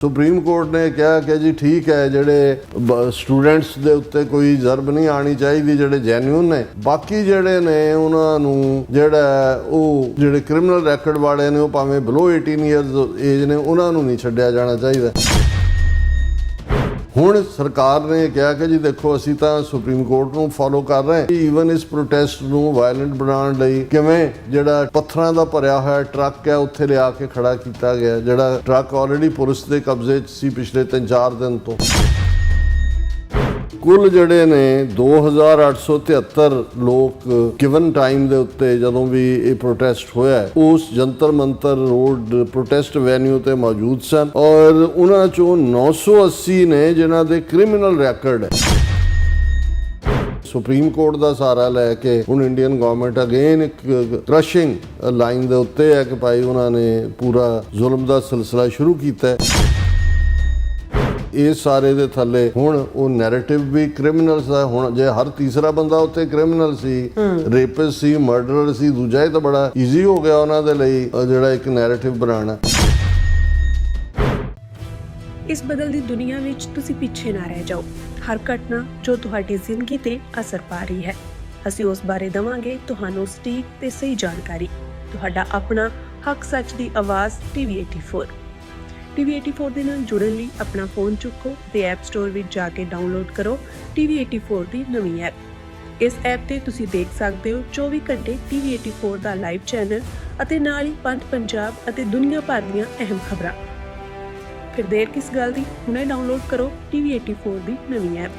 Supreme court ने कहा कि जी ठीक है जेडे स्टूडेंट्स दे उत्ते कोई जरब नहीं आनी चाहिए जेडे जैन्यून ने बाकी जेडे ने उन्होंने जेड़ा वो जेडे क्रिमिनल रैकड वाले ने भावें बिलो 18 ईयर्स एज ने उन्होंने नहीं छड्डिया जाना चाहिए। ਹੁਣ ਸਰਕਾਰ ਨੇ ਕਿਹਾ ਕਿ ਜੀ ਦੇਖੋ ਅਸੀਂ ਤਾਂ ਸੁਪਰੀਮ ਕੋਰਟ ਨੂੰ ਫੋਲੋ ਕਰ ਰਹੇ ਹਾਂ। ਈਵਨ ਇਸ ਪ੍ਰੋਟੈਸਟ ਨੂੰ ਵਾਇਲੈਂਟ ਬਣਾਉਣ ਲਈ ਕਿਵੇਂ ਜਿਹੜਾ ਪੱਥਰਾਂ ਦਾ ਭਰਿਆ ਹੋਇਆ ਟਰੱਕ ਹੈ ਉੱਥੇ ਲਿਆ ਕੇ ਖੜਾ ਕੀਤਾ ਗਿਆ, ਜਿਹੜਾ ਟਰੱਕ ਆਲਰੇਡੀ ਪੁਲਿਸ ਦੇ ਕਬਜ਼ੇ 'ਚ ਸੀ ਪਿਛਲੇ 3-4 ਦਿਨ ਤੋਂ। ਕੁੱਲ ਜਿਹੜੇ ਨੇ 2873 ਲੋਕ ਗਿਵਨ ਟਾਈਮ ਦੇ ਉੱਤੇ ਜਦੋਂ ਵੀ ਇਹ ਪ੍ਰੋਟੈਸਟ ਹੋਇਆ ਉਸ Jantar Mantar road protest Venue ਤੇ ਮੌਜੂਦ ਸਨ ਔਰ ਉਹਨਾਂ ਚੋਂ 980 ਨੇ ਜਿਨ੍ਹਾਂ ਦੇ ਕ੍ਰਿਮੀਨਲ ਰੈਕਡ ਹੈ। ਸੁਪਰੀਮ ਕੋਰਟ ਦਾ ਸਹਾਰਾ ਲੈ ਕੇ ਹੁਣ ਇੰਡੀਅਨ ਗਵਰਨਮੈਂਟ ਅਗੇਨ ਇੱਕ ਕ੍ਰਸ਼ਿੰਗ ਲਾਈਨ ਦੇ ਉੱਤੇ ਹੈ ਕਿ ਭਾਈ ਉਹਨਾਂ ਨੇ ਪੂਰਾ ਜ਼ੁਲਮ ਦਾ ਸਿਲਸਿਲਾ ਸ਼ੁਰੂ ਕੀਤਾ ਹੈ। ਇਸ ਸਾਰੇ ਦੇ ਥੱਲੇ ਹੁਣ ਉਹ ਨੈਰੇਟਿਵ ਵੀ ਕ੍ਰਿਮੀਨਲਸ ਦਾ ਹੁਣ ਜੇ ਹਰ ਤੀਸਰਾ ਬੰਦਾ ਉੱਤੇ ਕ੍ਰਿਮੀਨਲ ਸੀ, ਰੇਪਿਸਟ ਸੀ, ਮਰਡਰਰ ਸੀ, ਦੂਜਾ ਹੀ ਤਾਂ ਬੜਾ ਈਜ਼ੀ ਹੋ ਗਿਆ ਉਹਨਾਂ ਦੇ ਲਈ ਜਿਹੜਾ ਇੱਕ ਨੈਰੇਟਿਵ ਬਣਾਉਣਾ। ਇਸ ਬਦਲਦੀ ਦੁਨੀਆ ਵਿੱਚ ਤੁਸੀਂ ਪਿੱਛੇ ਨਾ ਰਹਿ ਜਾਓ। ਹਰ ਘਟਨਾ ਜੋ ਤੁਹਾਡੀ ਜ਼ਿੰਦਗੀ ਤੇ ਅਸਰ ਪਾ ਰਹੀ ਹੈ ਅਸੀਂ ਉਸ ਬਾਰੇ ਦਵਾਂਗੇ ਤੁਹਾਨੂੰ ਸਟੀਕ ਤੇ ਸਹੀ ਜਾਣਕਾਰੀ। ਤੁਹਾਡਾ ਆਪਣਾ ਹੱਕ ਸੱਚ ਦੀ ਆਵਾਜ਼ TV84 TV84 ਦੇ ਨਾਲ ਜੁੜਨ ਲਈ ਆਪਣਾ ਫੋਨ ਚੁੱਕੋ ਤੇ ਐਪ ਸਟੋਰ ਵਿੱਚ ਜਾ ਕੇ ਡਾਊਨਲੋਡ ਕਰੋ TV84 ਦੀ ਨਵੀਂ ਐਪ। ਇਸ ਐਪ ਤੇ ਤੁਸੀਂ ਦੇਖ ਸਕਦੇ ਹੋ 24 ਘੰਟੇ TV84 ਦਾ ਲਾਈਵ ਚੈਨਲ ਅਤੇ ਨਾਲ ਹੀ ਪੰਜ ਪੰਜਾਬ ਅਤੇ ਦੁਨੀਆ ਭਰ ਦੀਆਂ ਅਹਿਮ ਖਬਰਾਂ। ਫਿਰ ਦੇਰ ਕਿਸ ਗੱਲ ਦੀ, ਹੁਣੇ ਡਾਊਨਲੋਡ ਕਰੋ TV84 ਦੀ ਨਵੀਂ ਐਪ।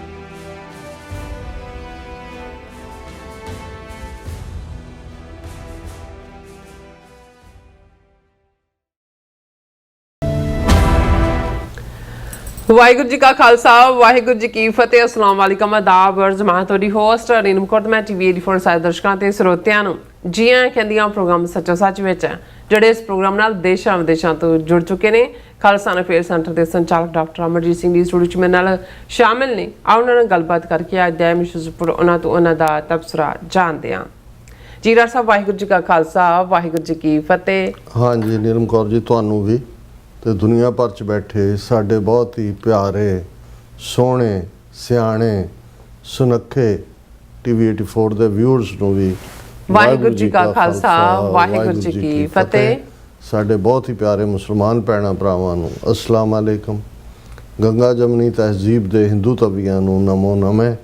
ਵਾਹਿਗੁਰੂ ਜੀ ਕਾ ਖਾਲਸਾ ਵਾਹਿਗੁਰੂ ਜੀ ਕੀ ਫਤਿਹ। अस्सलाम वालेकुम आदाब अर्ज मैं ਤੁਹਾਡੀ ਹੋਸਟ ਰੀਨਮ ਕੋਟ ਮੈਂ TV84 ਸਾਰੇ ਦਰਸ਼ਕਾਂ ਤੇ ਸਰੋਤਿਆਂ ਨੂੰ ਜੀ ਆਇਆਂ ਕਹਿੰਦੀਆਂ ਪ੍ਰੋਗਰਾਮ ਸੱਚੋ ਸੱਚ ਵਿੱਚ ਜਿਹੜੇ ਇਸ ਪ੍ਰੋਗਰਾਮ ਨਾਲ ਦੇਸ਼ਾਂ ਵਿਦੇਸ਼ਾਂ ਤੋਂ ਜੁੜ ਚੁੱਕੇ ਨੇ। ਖਾਲਸਾ ਅਫੇਅਰ ਸੈਂਟਰ ਦੇ ਸੰਚਾਲਕ ਡਾਕਟਰ ਅਮਰਜੀਤ ਸਿੰਘ ਜੀ ਸਟੂਡੀਓ 'ਚ ਮੇਰੇ ਨਾਲ ਸ਼ਾਮਿਲ ਨੇ। ਆਓ ਉਹਨਾਂ ਨਾਲ ਗੱਲਬਾਤ ਕਰਕੇ ਅੱਜ ਦੇ ਮਿਸ਼ੂਜ਼ਪੁਰ ਉਹਨਾਂ ਤੋਂ ਉਹਨਾਂ ਦਾ ਤਬਸਰਾ ਜਾਣਦੇ ਹਾਂ। ਜੀ ਡਾਕਟਰ ਸਾਹਿਬ ਵਾਹਿਗੁਰੂ ਜੀ ਕਾ ਖਾਲਸਾ ਵਾਹਿਗੁਰੂ ਜੀ ਕੀ ਫਤਿਹ। ਹਾਂਜੀ ਨੀਲਮ ਕੌਰ ਜੀ ਤੁਹਾਨੂੰ ਵੀ ਤੇ ਦੁਨੀਆ ਭਰ 'ਚ ਬੈਠੇ ਸਾਡੇ ਬਹੁਤ ਹੀ ਪਿਆਰੇ ਸੋਹਣੇ ਸਿਆਣੇ ਸੁਨੱਖੇ TV84 ਦੇ ਵਿਊਅਰਸ ਨੂੰ ਵੀ ਵਾਹਿਗੁਰੂ ਜੀ ਕਾ ਖਾਲਸਾ ਵਾਹਿਗੁਰੂ ਜੀ ਕੀ ਫਤਿਹ। ਸਾਡੇ ਬਹੁਤ ਹੀ ਪਿਆਰੇ ਮੁਸਲਮਾਨ ਭੈਣਾਂ ਭਰਾਵਾਂ ਨੂੰ ਅਸਲਾਮ ਅਲੈਕਮ। ਗੰਗਾ ਜਮਨੀ ਤਹਿਜ਼ੀਬ ਦੇ ਹਿੰਦੂ ਤਬੀਆਂ ਨੂੰ ਨਮੋ ਨਮੇ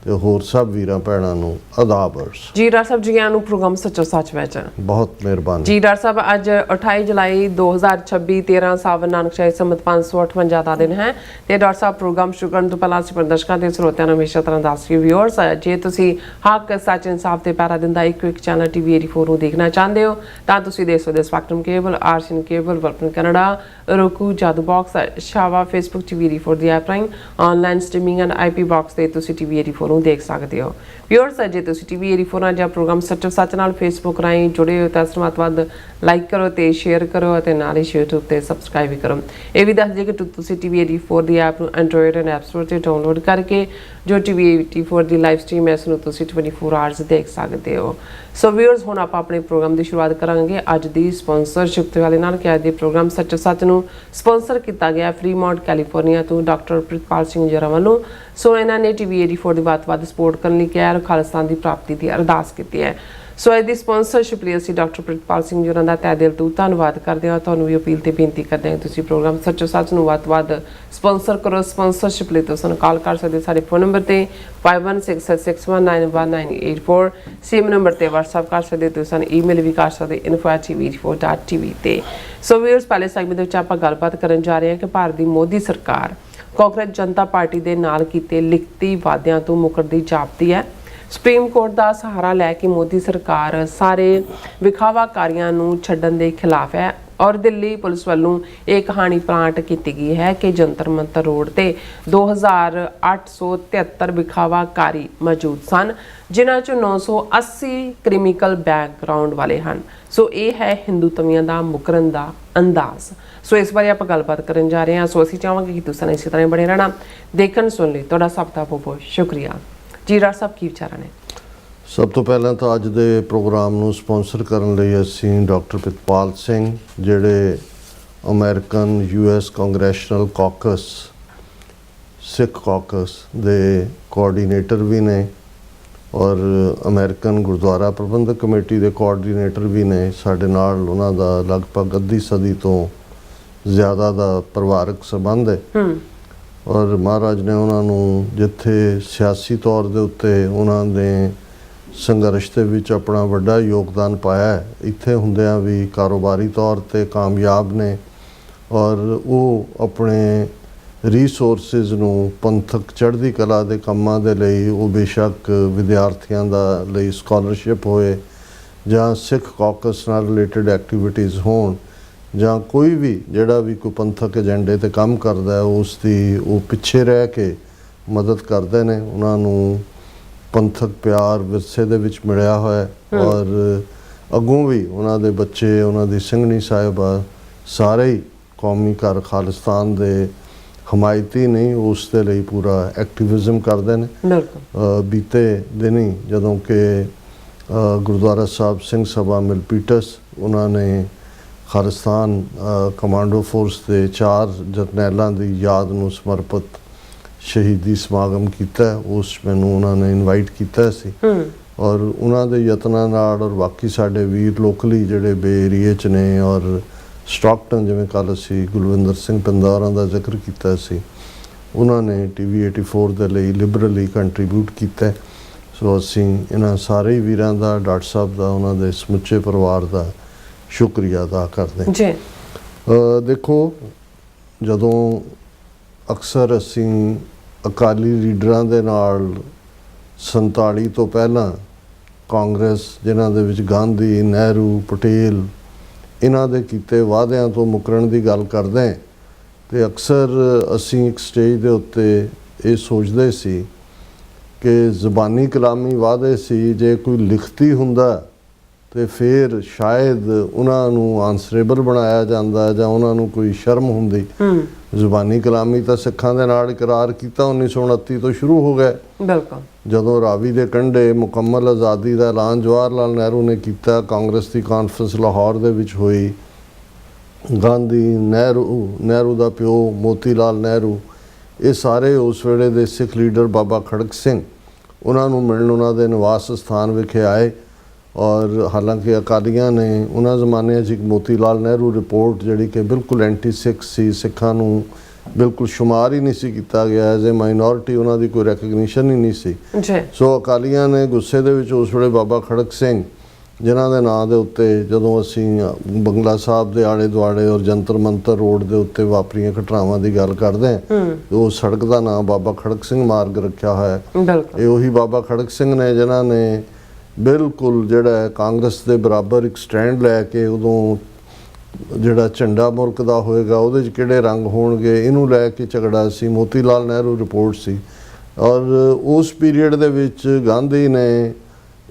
ਤੇ ਹੋਰ ਸਭ ਵੀਰਾਂ ਭੈਣਾਂ ਨੂੰ ਆਦਾਬ ਅਰਜ਼। ਜੀ ਡਾਕਟਰ ਸਾਹਿਬ ਜੀ ਨੂੰ ਪ੍ਰੋਗਰਾਮ ਸੱਚੋ ਸੱਚ ਵਿੱਚ ਬਹੁਤ ਮਿਹਰਬਾਨੀ। ਜੀ ਡਾਕਟਰ ਸਾਹਿਬ ਅੱਜ 28 ਜੁਲਾਈ 2026 13 ਸਾਵਨ ਨਾਨਕ ਸ਼ਾਹੀ ਸੰਮਤ 558 ਦਾ ਦਿਨ ਹੈ ਤੇ ਡਾਕਟਰ ਸਾਹਿਬ ਪ੍ਰੋਗਰਾਮ ਸ਼ੁਰੂ ਕਰਨ ਤੋਂ ਪਹਿਲਾਂ ਅਸੀਂ ਦਰਸ਼ਕਾਂ ਤੇ ਸਰੋਤਿਆਂ ਨੂੰ ਹਮੇਸ਼ਾ ਤਰ੍ਹਾਂ ਦੱਸ ਰਹੀ ਵਿਊਅਰਸ ਜੇ ਤੁਸੀਂ ਹੱਕ ਸੱਚ ਇਨਸਾਫ ਤੇ ਪੈਰਾ ਦਿੰਦਾ ਇੱਕ ਚੈਨਲ TV84 ਨੂੰ ਦੇਖਣਾ ਚਾਹੁੰਦੇ ਹੋ ਤਾਂ ਤੁਸੀਂ ਦੇਖ ਸਕਦੇ ਸਪੈਕਟਰਮ ਕੇਬਲ, ਆਰਸੀਐਨ ਕੇਬਲ, ਵਲਪਨ ਕੈਨੇਡਾ, roku, ਜਾਦੂ ਬਾਕਸ, ਸ਼ਾਵਾ, ਫੇਸਬੁੱਕ TV84 ਦੀ ਐਪ ਰਾਹੀਂ online streaming and IP box ਤੇ ਤੁਸੀਂ TV84 ਨੂੰ ਦੇਖ ਸਕਦੇ ਹੋ। ਵਿਊਅਰਸ ਜੇ ਤੁਸੀਂ TV84 ਨਾਲ ਜਾਂ ਪ੍ਰੋਗਰਾਮ ਸੱਚੋ ਸੱਚ ਨਾਲ ਫੇਸਬੁੱਕ ਰਾਹੀਂ ਜੁੜੇ ਹੋ ਤਾਂ ਇਸ ਨੂੰ ਵੱਧ ਲਾਈਕ ਕਰੋ ਤੇ ਸ਼ੇਅਰ ਕਰੋ ਅਤੇ ਨਾਲ ਹੀ YouTube ਤੇ ਸਬਸਕ੍ਰਾਈਬ ਵੀ ਕਰੋ। ਇਹ ਵੀ ਦੱਸ ਦਿਓ ਕਿ ਤੁਸੀਂ TV84 ਦੀ ਐਪ ਨੂੰ ਐਂਡਰੋਇਡ ਐਂਡ ਐਪ ਸਟੋਰ ਤੇ ਡਾਊਨਲੋਡ ਕਰਕੇ ਜੋ TV84 ਦੀ ਲਾਈਵ ਸਟ੍ਰੀਮ ਹੈ ਇਸ ਨੂੰ ਤੁਸੀਂ 24 ਆਵਰਸ ਦੇਖ ਸਕਦੇ ਹੋ। ਸੋ ਵਿਊਅਰਸ ਹੁਣ ਆਪਾਂ ਆਪਣੇ ਪ੍ਰੋਗਰਾਮ ਦੀ ਸ਼ੁਰੂਆਤ ਕਰਾਂਗੇ ਅੱਜ ਦੀ ਸਪਾਂਸਰਸ਼ਿਪ ਵਾਲੇ ਨਾਲ ਕਿ ਅੱਜ ਦੇ ਪ੍ਰੋਗਰਾਮ ਸੱਚੋ ਸੱਚ ਨੂੰ ਸਪਾਂਸਰ ਕੀਤਾ ਗਿਆ ਫਰੀਮੌਂਟ ਕੈਲੀਫੋਰਨੀਆ ਤੋਂ ਡਾਕਟਰ ਪ੍ਰਿਤਪਾਲ ਸਿੰਘ ਜਰਾ ਵੱਲੋਂ। ਸੋ ਇਹਨਾਂ ਨੇ TV84 ਦੀ ਵੱਧ ਸਪੋਰਟ ਕਰਨ ਲਈ ਕਿਹਾ ਔਰ ਖਾਲਿਸਤਾਨ ਦੀ ਪ੍ਰਾਪਤੀ ਦੀ ਅਰਦਾਸ ਕੀਤੀ ਹੈ। ਸੋ ਇਹਦੀ ਸਪਾਂਸਰਸ਼ਿਪ ਲਈ ਅਸੀਂ ਡਾਕਟਰ ਪ੍ਰਿਤਪਾਲ ਸਿੰਘ ਜੀ ਦਾ ਤਹਿ ਦਿਲ ਤੋਂ ਧੰਨਵਾਦ ਕਰਦੇ ਹਾਂ। ਤੁਹਾਨੂੰ ਵੀ ਅਪੀਲ ਤੇ ਬੇਨਤੀ ਕਰਦੇ ਹਾਂ ਤੁਸੀਂ ਪ੍ਰੋਗਰਾਮ ਸੱਚੋ ਸੱਚ ਨੂੰ ਵੱਧ ਸਪਾਂਸਰ ਕਰੋ। ਸਪਾਂਸਰਸ਼ਿਪ ਲਈ ਤੁਸੀਂ ਕਾਲ ਕਰ ਸਕਦੇ ਸਾਡੇ ਫੋਨ ਨੰਬਰ ਤੇ 5166619184 ਸੇਮ ਨੰਬਰ ਤੇ WhatsApp ਕਰ ਸਕਦੇ ਤੁਸੀਂ ਈਮੇਲ ਵੀ ਕਰ ਸਕਦੇ info@tv84.tv ਤੇ। ਸੋ ਵੀਅਰਸ ਪਹਿਲੇ ਸੈਗਮੈਂਟ ਦੇ ਵਿੱਚ ਆਪਾਂ ਗੱਲਬਾਤ ਕਰਨ ਜਾ ਰਹੇ ਹਾਂ ਕਿ ਭਾਰਤ ਦੀ ਮੋਦੀ ਸਰਕਾਰ ਕਾਂਗਰਸ ਜਨਤਾ ਪਾਰਟੀ ਦੇ ਨਾਲ ਕੀਤੇ ਲਿਖਤੀ ਵਾਅਦਿਆਂ ਤੋਂ ਮੁਕਰਦੀ ਜਾਪਦੀ ਹੈ। ਸੁਪਰੀਮ ਕੋਰਟ ਦਾ ਸਹਾਰਾ ਲੈ ਕੇ ਮੋਦੀ ਸਰਕਾਰ ਸਾਰੇ ਵਿਖਾਵਾਕਾਰੀਆਂ ਨੂੰ ਛੱਡਣ ਦੇ ਖਿਲਾਫ ਹੈ ਔਰ ਦਿੱਲੀ ਪੁਲਿਸ ਵੱਲੋਂ ਇਹ ਕਹਾਣੀ ਪਲਾਂਟ ਕੀਤੀ ਗਈ ਹੈ ਕਿ ਜੰਤਰ ਮੰਤਰ ਰੋਡ ਤੇ 2873 ਵਿਖਾਵਾਕਾਰੀ ਮੌਜੂਦ ਸਨ ਜਿਨ੍ਹਾਂ ਚੋਂ 980 ਕ੍ਰਿਮੀਨਲ ਬੈਕਗ੍ਰਾਉਂਡ ਵਾਲੇ ਹਨ। ਸੋ ਇਹ ਹੈ ਹਿੰਦੂਤਵੀਆਂ ਦਾ ਮੁਕਰਨ ਦਾ ਅੰਦਾਜ਼। ਸੋ ਇਸ ਬਾਰੇ ਆਪਾਂ ਗੱਲਬਾਤ ਕਰਨ ਜਾ ਰਹੇ ਹਾਂ। ਸੋ ਅਸੀਂ ਚਾਹਾਂਗੇ ਕਿ ਤੁਸੀਂ ਇਸੇ ਤਰ੍ਹਾਂ ਬਣੇ ਰਹਿਣਾ ਦੇਖਣ ਸੁਣ ਲਈ। ਤੁਹਾਡਾ ਸਭ ਦਾ ਬਹੁਤ ਬਹੁਤ ਸ਼ੁਕਰੀਆ। ਜੀ ਡਾਕਟਰ ਸਾਹਿਬ ਕੀ ਵਿਚਾਰਾਂ ਨੇ? ਸਭ ਤੋਂ ਪਹਿਲਾਂ ਤਾਂ ਅੱਜ ਦੇ ਪ੍ਰੋਗਰਾਮ ਨੂੰ ਸਪਾਂਸਰ ਕਰਨ ਲਈ ਅਸੀਂ ਡਾਕਟਰ ਪ੍ਰਿਤਪਾਲ ਸਿੰਘ ਜਿਹੜੇ ਅਮਰੀਕਨ US ਕਾਂਗਰੈਸ਼ਨਲ ਕਾਕਸ ਸਿੱਖ ਕਾਕਸ ਦੇ ਕੋਆਰਡੀਨੇਟਰ ਵੀ ਨੇ ਔਰ ਅਮਰੀਕਨ ਗੁਰਦੁਆਰਾ ਪ੍ਰਬੰਧਕ ਕਮੇਟੀ ਦੇ ਕੋਆਰਡੀਨੇਟਰ ਵੀ ਨੇ। ਸਾਡੇ ਨਾਲ ਉਹਨਾਂ ਦਾ ਲਗਭਗ ਅੱਧੀ ਸਦੀ ਤੋਂ ਜ਼ਿਆਦਾ ਦਾ ਪਰਿਵਾਰਕ ਸੰਬੰਧ ਹੈ ਔਰ ਮਹਾਰਾਜ ਨੇ ਉਹਨਾਂ ਨੂੰ ਜਿੱਥੇ ਸਿਆਸੀ ਤੌਰ ਦੇ ਉੱਤੇ ਉਹਨਾਂ ਦੇ ਸੰਘਰਸ਼ ਦੇ ਵਿੱਚ ਆਪਣਾ ਵੱਡਾ ਯੋਗਦਾਨ ਪਾਇਆ ਹੈ, ਇੱਥੇ ਹੁੰਦਿਆਂ ਵੀ ਕਾਰੋਬਾਰੀ ਤੌਰ ਤੇ ਕਾਮਯਾਬ ਨੇ ਔਰ ਉਹ ਆਪਣੇ ਰਿਸੋਰਸਿਸ ਨੂੰ ਪੰਥਕ ਚੜ੍ਹਦੀ ਕਲਾ ਦੇ ਕੰਮਾਂ ਦੇ ਲਈ ਉਹ ਬੇਸ਼ੱਕ ਵਿਦਿਆਰਥੀਆਂ ਦਾ ਲਈ ਸਕਾਲਰਸ਼ਿਪ ਹੋਏ ਜਾਂ ਸਿੱਖ ਕਾਕਸ ਨਾਲ ਰਿਲੇਟਡ ਐਕਟੀਵਿਟੀਜ਼ ਹੋਣ ਜਾਂ ਕੋਈ ਵੀ ਜਿਹੜਾ ਵੀ ਕੋਈ ਪੰਥਕ ਏਜੰਡੇ ਤੇ ਕੰਮ ਕਰਦਾ ਹੈ ਉਸ ਦੀ ਉਹ ਪਿੱਛੇ ਰਹਿ ਕੇ ਮਦਦ ਕਰਦੇ ਨੇ। ਉਹਨਾਂ ਨੂੰ ਪੰਥਕ ਪਿਆਰ ਵਿਰਸੇ ਦੇ ਵਿੱਚ ਮਿਲਿਆ ਹੋਇਆ ਔਰ ਅੱਗੋਂ ਵੀ ਉਹਨਾਂ ਦੇ ਬੱਚੇ, ਉਹਨਾਂ ਦੀ ਸਿੰਘਣੀ ਸਾਹਿਬਾ ਸਾਰੇ ਹੀ ਕੌਮੀ ਘਰ ਖਾਲਿਸਤਾਨ ਦੇ ਹਮਾਇਤੀ ਨਹੀਂ, ਉਸ ਦੇ ਲਈ ਪੂਰਾ ਐਕਟਿਵਿਜ਼ਮ ਕਰਦੇ ਨੇ। ਬੀਤੇ ਦਿਨੀ ਜਦੋਂ ਕਿ ਗੁਰਦੁਆਰਾ ਸਾਹਿਬ ਸਿੰਘ ਸਭਾ ਮਿਲਪੀਟਸ ਉਹਨਾਂ ਨੇ ਖਾਲਿਸਤਾਨ ਕਮਾਂਡੋ ਫੋਰਸ ਦੇ 4 ਜਰਨੈਲਾਂ ਦੀ ਯਾਦ ਨੂੰ ਸਮਰਪਿਤ ਸ਼ਹੀਦੀ ਸਮਾਗਮ ਕੀਤਾ। ਉਸ ਮੈਨੂੰ ਉਹਨਾਂ ਨੇ ਇਨਵਾਈਟ ਕੀਤਾ ਸੀ ਔਰ ਉਹਨਾਂ ਦੇ ਯਤਨਾਂ ਨਾਲ ਔਰ ਬਾਕੀ ਸਾਡੇ ਵੀਰ ਲੋਕਲੀ ਜਿਹੜੇ ਬੇ ਏਰੀਏ 'ਚ ਨੇ ਔਰ ਸਟਾਕਟਨ ਜਿਵੇਂ ਕੱਲ੍ਹ ਅਸੀਂ ਗੁਲਵਿੰਦਰ ਸਿੰਘ ਪਿੰਦਾਰਾਂ ਦਾ ਜ਼ਿਕਰ ਕੀਤਾ ਸੀ, ਉਹਨਾਂ ਨੇ TV 84 ਦੇ ਲਈ ਲਿਬਰਲੀ ਕੰਟਰੀਬਿਊਟ ਕੀਤਾ। ਸੋ ਅਸੀਂ ਇਹਨਾਂ ਸਾਰੇ ਵੀਰਾਂ ਦਾ, ਡਾਕਟਰ ਸਾਹਿਬ ਦਾ, ਉਹਨਾਂ ਦੇ ਸਮੁੱਚੇ ਪਰਿਵਾਰ ਦਾ ਸ਼ੁਕਰੀਆ ਅਦਾ ਕਰਦੇ ਹਾਂ ਜੀ। ਦੇਖੋ, ਜਦੋਂ ਅਕਸਰ ਅਸੀਂ ਅਕਾਲੀ ਲੀਡਰਾਂ ਦੇ ਨਾਲ 47 ਤੋਂ ਪਹਿਲਾਂ ਕਾਂਗਰਸ ਜਿਨ੍ਹਾਂ ਦੇ ਵਿੱਚ ਗਾਂਧੀ, ਨਹਿਰੂ, ਪਟੇਲ ਇਹਨਾਂ ਦੇ ਕੀਤੇ ਵਾਅਦਿਆਂ ਤੋਂ ਮੁਕਰਨ ਦੀ ਗੱਲ ਕਰਦੇ ਹਾਂ ਤੇ ਅਕਸਰ ਅਸੀਂ ਇੱਕ ਸਟੇਜ ਦੇ ਉੱਤੇ ਇਹ ਸੋਚਦੇ ਸੀ ਕਿ ਜ਼ਬਾਨੀ ਕਲਾਮੀ ਵਾਅਦੇ ਸੀ, ਜੇ ਕੋਈ ਲਿਖਤੀ ਹੁੰਦਾ ਤੇ ਫਿਰ ਸ਼ਾਇਦ ਉਹਨਾਂ ਨੂੰ ਆਨਸਰੇਬਲ ਬਣਾਇਆ ਜਾਂਦਾ ਜਾਂ ਉਹਨਾਂ ਨੂੰ ਕੋਈ ਸ਼ਰਮ ਹੁੰਦੀ। ਜ਼ੁਬਾਨੀ ਕਲਾਮੀ ਤਾਂ ਸਿੱਖਾਂ ਦੇ ਨਾਲ ਇਕਰਾਰ ਕੀਤਾ 1929 ਤੋਂ ਸ਼ੁਰੂ ਹੋ ਗਿਆ। ਬਿਲਕੁਲ ਜਦੋਂ ਰਾਵੀ ਦੇ ਕੰਢੇ ਮੁਕੰਮਲ ਆਜ਼ਾਦੀ ਦਾ ਐਲਾਨ ਜਵਾਹਰ ਲਾਲ ਨਹਿਰੂ ਨੇ ਕੀਤਾ, ਕਾਂਗਰਸ ਦੀ ਕਾਨਫਰੰਸ ਲਾਹੌਰ ਦੇ ਵਿੱਚ ਹੋਈ, ਗਾਂਧੀ, ਨਹਿਰੂ ਦਾ ਪਿਓ ਮੋਤੀ ਲਾਲ ਨਹਿਰੂ, ਇਹ ਸਾਰੇ ਉਸ ਵੇਲੇ ਦੇ ਸਿੱਖ ਲੀਡਰ ਬਾਬਾ ਖੜਕ ਸਿੰਘ ਉਹਨਾਂ ਨੂੰ ਮਿਲਣ ਉਹਨਾਂ ਦੇ ਨਿਵਾਸ ਸਥਾਨ ਵਿਖੇ ਆਏ ਔਰ ਹਾਲਾਂਕਿ ਅਕਾਲੀਆਂ ਨੇ ਉਹਨਾਂ ਜ਼ਮਾਨਿਆਂ 'ਚ ਇੱਕ ਮੋਤੀ ਲਾਲ ਨਹਿਰੂ ਰਿਪੋਰਟ ਜਿਹੜੀ ਕਿ ਬਿਲਕੁਲ ਐਂਟੀ ਸਿੱਖ ਸੀ, ਸਿੱਖਾਂ ਨੂੰ ਬਿਲਕੁਲ ਸ਼ੁਮਾਰ ਹੀ ਨਹੀਂ ਸੀ ਕੀਤਾ ਗਿਆ, ਐਜ਼ ਏ ਮਾਈਨੋਰਿਟੀ ਉਹਨਾਂ ਦੀ ਕੋਈ ਰੈਕਗਨੀਸ਼ਨ ਹੀ ਨਹੀਂ ਸੀ। ਸੋ ਅਕਾਲੀਆਂ ਨੇ ਗੁੱਸੇ ਦੇ ਵਿੱਚ ਉਸ ਵੇਲੇ ਬਾਬਾ ਖੜਕ ਸਿੰਘ ਜਿਨ੍ਹਾਂ ਦੇ ਨਾਂ ਦੇ ਉੱਤੇ ਜਦੋਂ ਅਸੀਂ ਬੰਗਲਾ ਸਾਹਿਬ ਦੇ ਆਲੇ ਦੁਆਲੇ ਔਰ ਜੰਤਰ ਮੰਤਰ ਰੋਡ ਦੇ ਉੱਤੇ ਵਾਪਰੀਆਂ ਘਟਨਾਵਾਂ ਦੀ ਗੱਲ ਕਰਦੇ ਹਾਂ, ਉਹ ਸੜਕ ਦਾ ਨਾਮ ਬਾਬਾ ਖੜਕ ਸਿੰਘ ਮਾਰਗ ਰੱਖਿਆ ਹੋਇਆ। ਇਹ ਉਹੀ ਬਾਬਾ ਖੜਕ ਸਿੰਘ ਨੇ ਜਿਨ੍ਹਾਂ ਨੇ ਬਿਲਕੁਲ ਜਿਹੜਾ ਕਾਂਗਰਸ ਦੇ ਬਰਾਬਰ ਇੱਕ ਸਟੈਂਡ ਲੈ ਕੇ ਉਦੋਂ ਜਿਹੜਾ ਝੰਡਾ ਮੁਲਕਦਾ ਹੋਏਗਾ ਉਹਦੇ 'ਚ ਕਿਹੜੇ ਰੰਗ ਹੋਣਗੇ ਇਹਨੂੰ ਲੈ ਕੇ ਝਗੜਾ ਸੀ। ਮੋਤੀ ਲਾਲ ਨਹਿਰੂ ਰਿਪੋਰਟ ਸੀ ਔਰ ਉਸ ਪੀਰੀਅਡ ਦੇ ਵਿੱਚ ਗਾਂਧੀ ਨੇ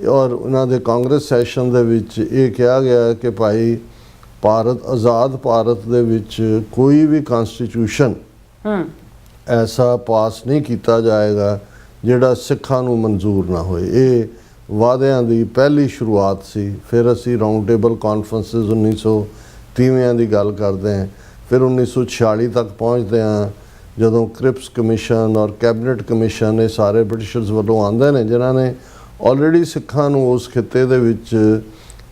ਔਰ ਉਹਨਾਂ ਦੇ ਕਾਂਗਰਸ ਸੈਸ਼ਨ ਦੇ ਵਿੱਚ ਇਹ ਕਿਹਾ ਗਿਆ ਕਿ ਭਾਈ ਭਾਰਤ ਆਜ਼ਾਦ ਭਾਰਤ ਦੇ ਵਿੱਚ ਕੋਈ ਵੀ ਕਨਸਟੀਟਿਊਸ਼ਨ ਐਸਾ ਪਾਸ ਨਹੀਂ ਕੀਤਾ ਜਾਏਗਾ ਜਿਹੜਾ ਸਿੱਖਾਂ ਨੂੰ ਮਨਜ਼ੂਰ ਨਾ ਹੋਏ। ਇਹ ਵਾਅਦਿਆਂ ਦੀ ਪਹਿਲੀ ਸ਼ੁਰੂਆਤ ਸੀ। ਫਿਰ ਅਸੀਂ ਰਾਊਂਡ ਟੇਬਲ ਕਾਨਫਰੰਸਿਸ 1930 ਦੀ ਗੱਲ ਕਰਦੇ ਹਾਂ, ਫਿਰ 1946 ਤੱਕ ਪਹੁੰਚਦੇ ਹਾਂ ਜਦੋਂ ਕ੍ਰਿਪਸ ਕਮਿਸ਼ਨ ਔਰ ਕੈਬਨਿਟ ਕਮਿਸ਼ਨ ਇਹ ਸਾਰੇ ਬ੍ਰਿਟਿਸ਼ਰਸ ਵੱਲੋਂ ਆਉਂਦੇ ਨੇ ਜਿਨ੍ਹਾਂ ਨੇ ਆਲਰੇਡੀ ਸਿੱਖਾਂ ਨੂੰ ਉਸ ਖਿੱਤੇ ਦੇ ਵਿੱਚ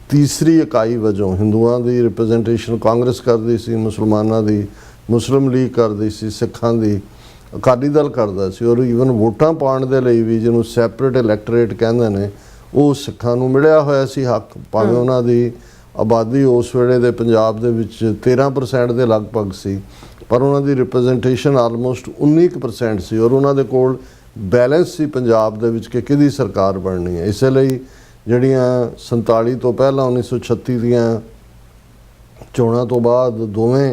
ਤੀਸਰੀ ਇਕਾਈ ਵਜੋਂ ਹਿੰਦੂਆਂ ਦੀ ਰਿਪਰੈਜ਼ੈਂਟੇਸ਼ਨ ਕਾਂਗਰਸ ਕਰਦੀ ਸੀ, ਮੁਸਲਮਾਨਾਂ ਦੀ ਮੁਸਲਿਮ ਲੀਗ ਕਰਦੀ ਸੀ, ਸਿੱਖਾਂ ਦੀ ਅਕਾਲੀ ਦਲ ਕਰਦਾ ਸੀ ਔਰ ਈਵਨ ਵੋਟਾਂ ਪਾਉਣ ਦੇ ਲਈ ਵੀ ਜਿਹਨੂੰ ਸੈਪਰੇਟ ਇਲੈਕਟੋਰੇਟ ਕਹਿੰਦੇ ਨੇ ਉਹ ਸਿੱਖਾਂ ਨੂੰ ਮਿਲਿਆ ਹੋਇਆ ਸੀ ਹੱਕ। ਭਾਵੇਂ ਉਹਨਾਂ ਦੀ ਆਬਾਦੀ ਉਸ ਵੇਲੇ ਦੇ ਪੰਜਾਬ ਦੇ ਵਿੱਚ 13% ਦੇ ਲਗਭਗ ਸੀ ਪਰ ਉਹਨਾਂ ਦੀ ਰਿਪਰੈਜ਼ੈਂਟੇਸ਼ਨ ਆਲਮੋਸਟ 19% ਸੀ ਔਰ ਉਹਨਾਂ ਦੇ ਕੋਲ ਬੈਲੈਂਸ ਸੀ ਪੰਜਾਬ ਦੇ ਵਿੱਚ ਕਿ ਕਿਹਦੀ ਸਰਕਾਰ ਬਣਨੀ ਹੈ। ਇਸੇ ਲਈ ਜਿਹੜੀਆਂ 47 ਤੋਂ ਪਹਿਲਾਂ 1936 ਦੀਆਂ ਚੋਣਾਂ ਤੋਂ ਬਾਅਦ ਦੋਵੇਂ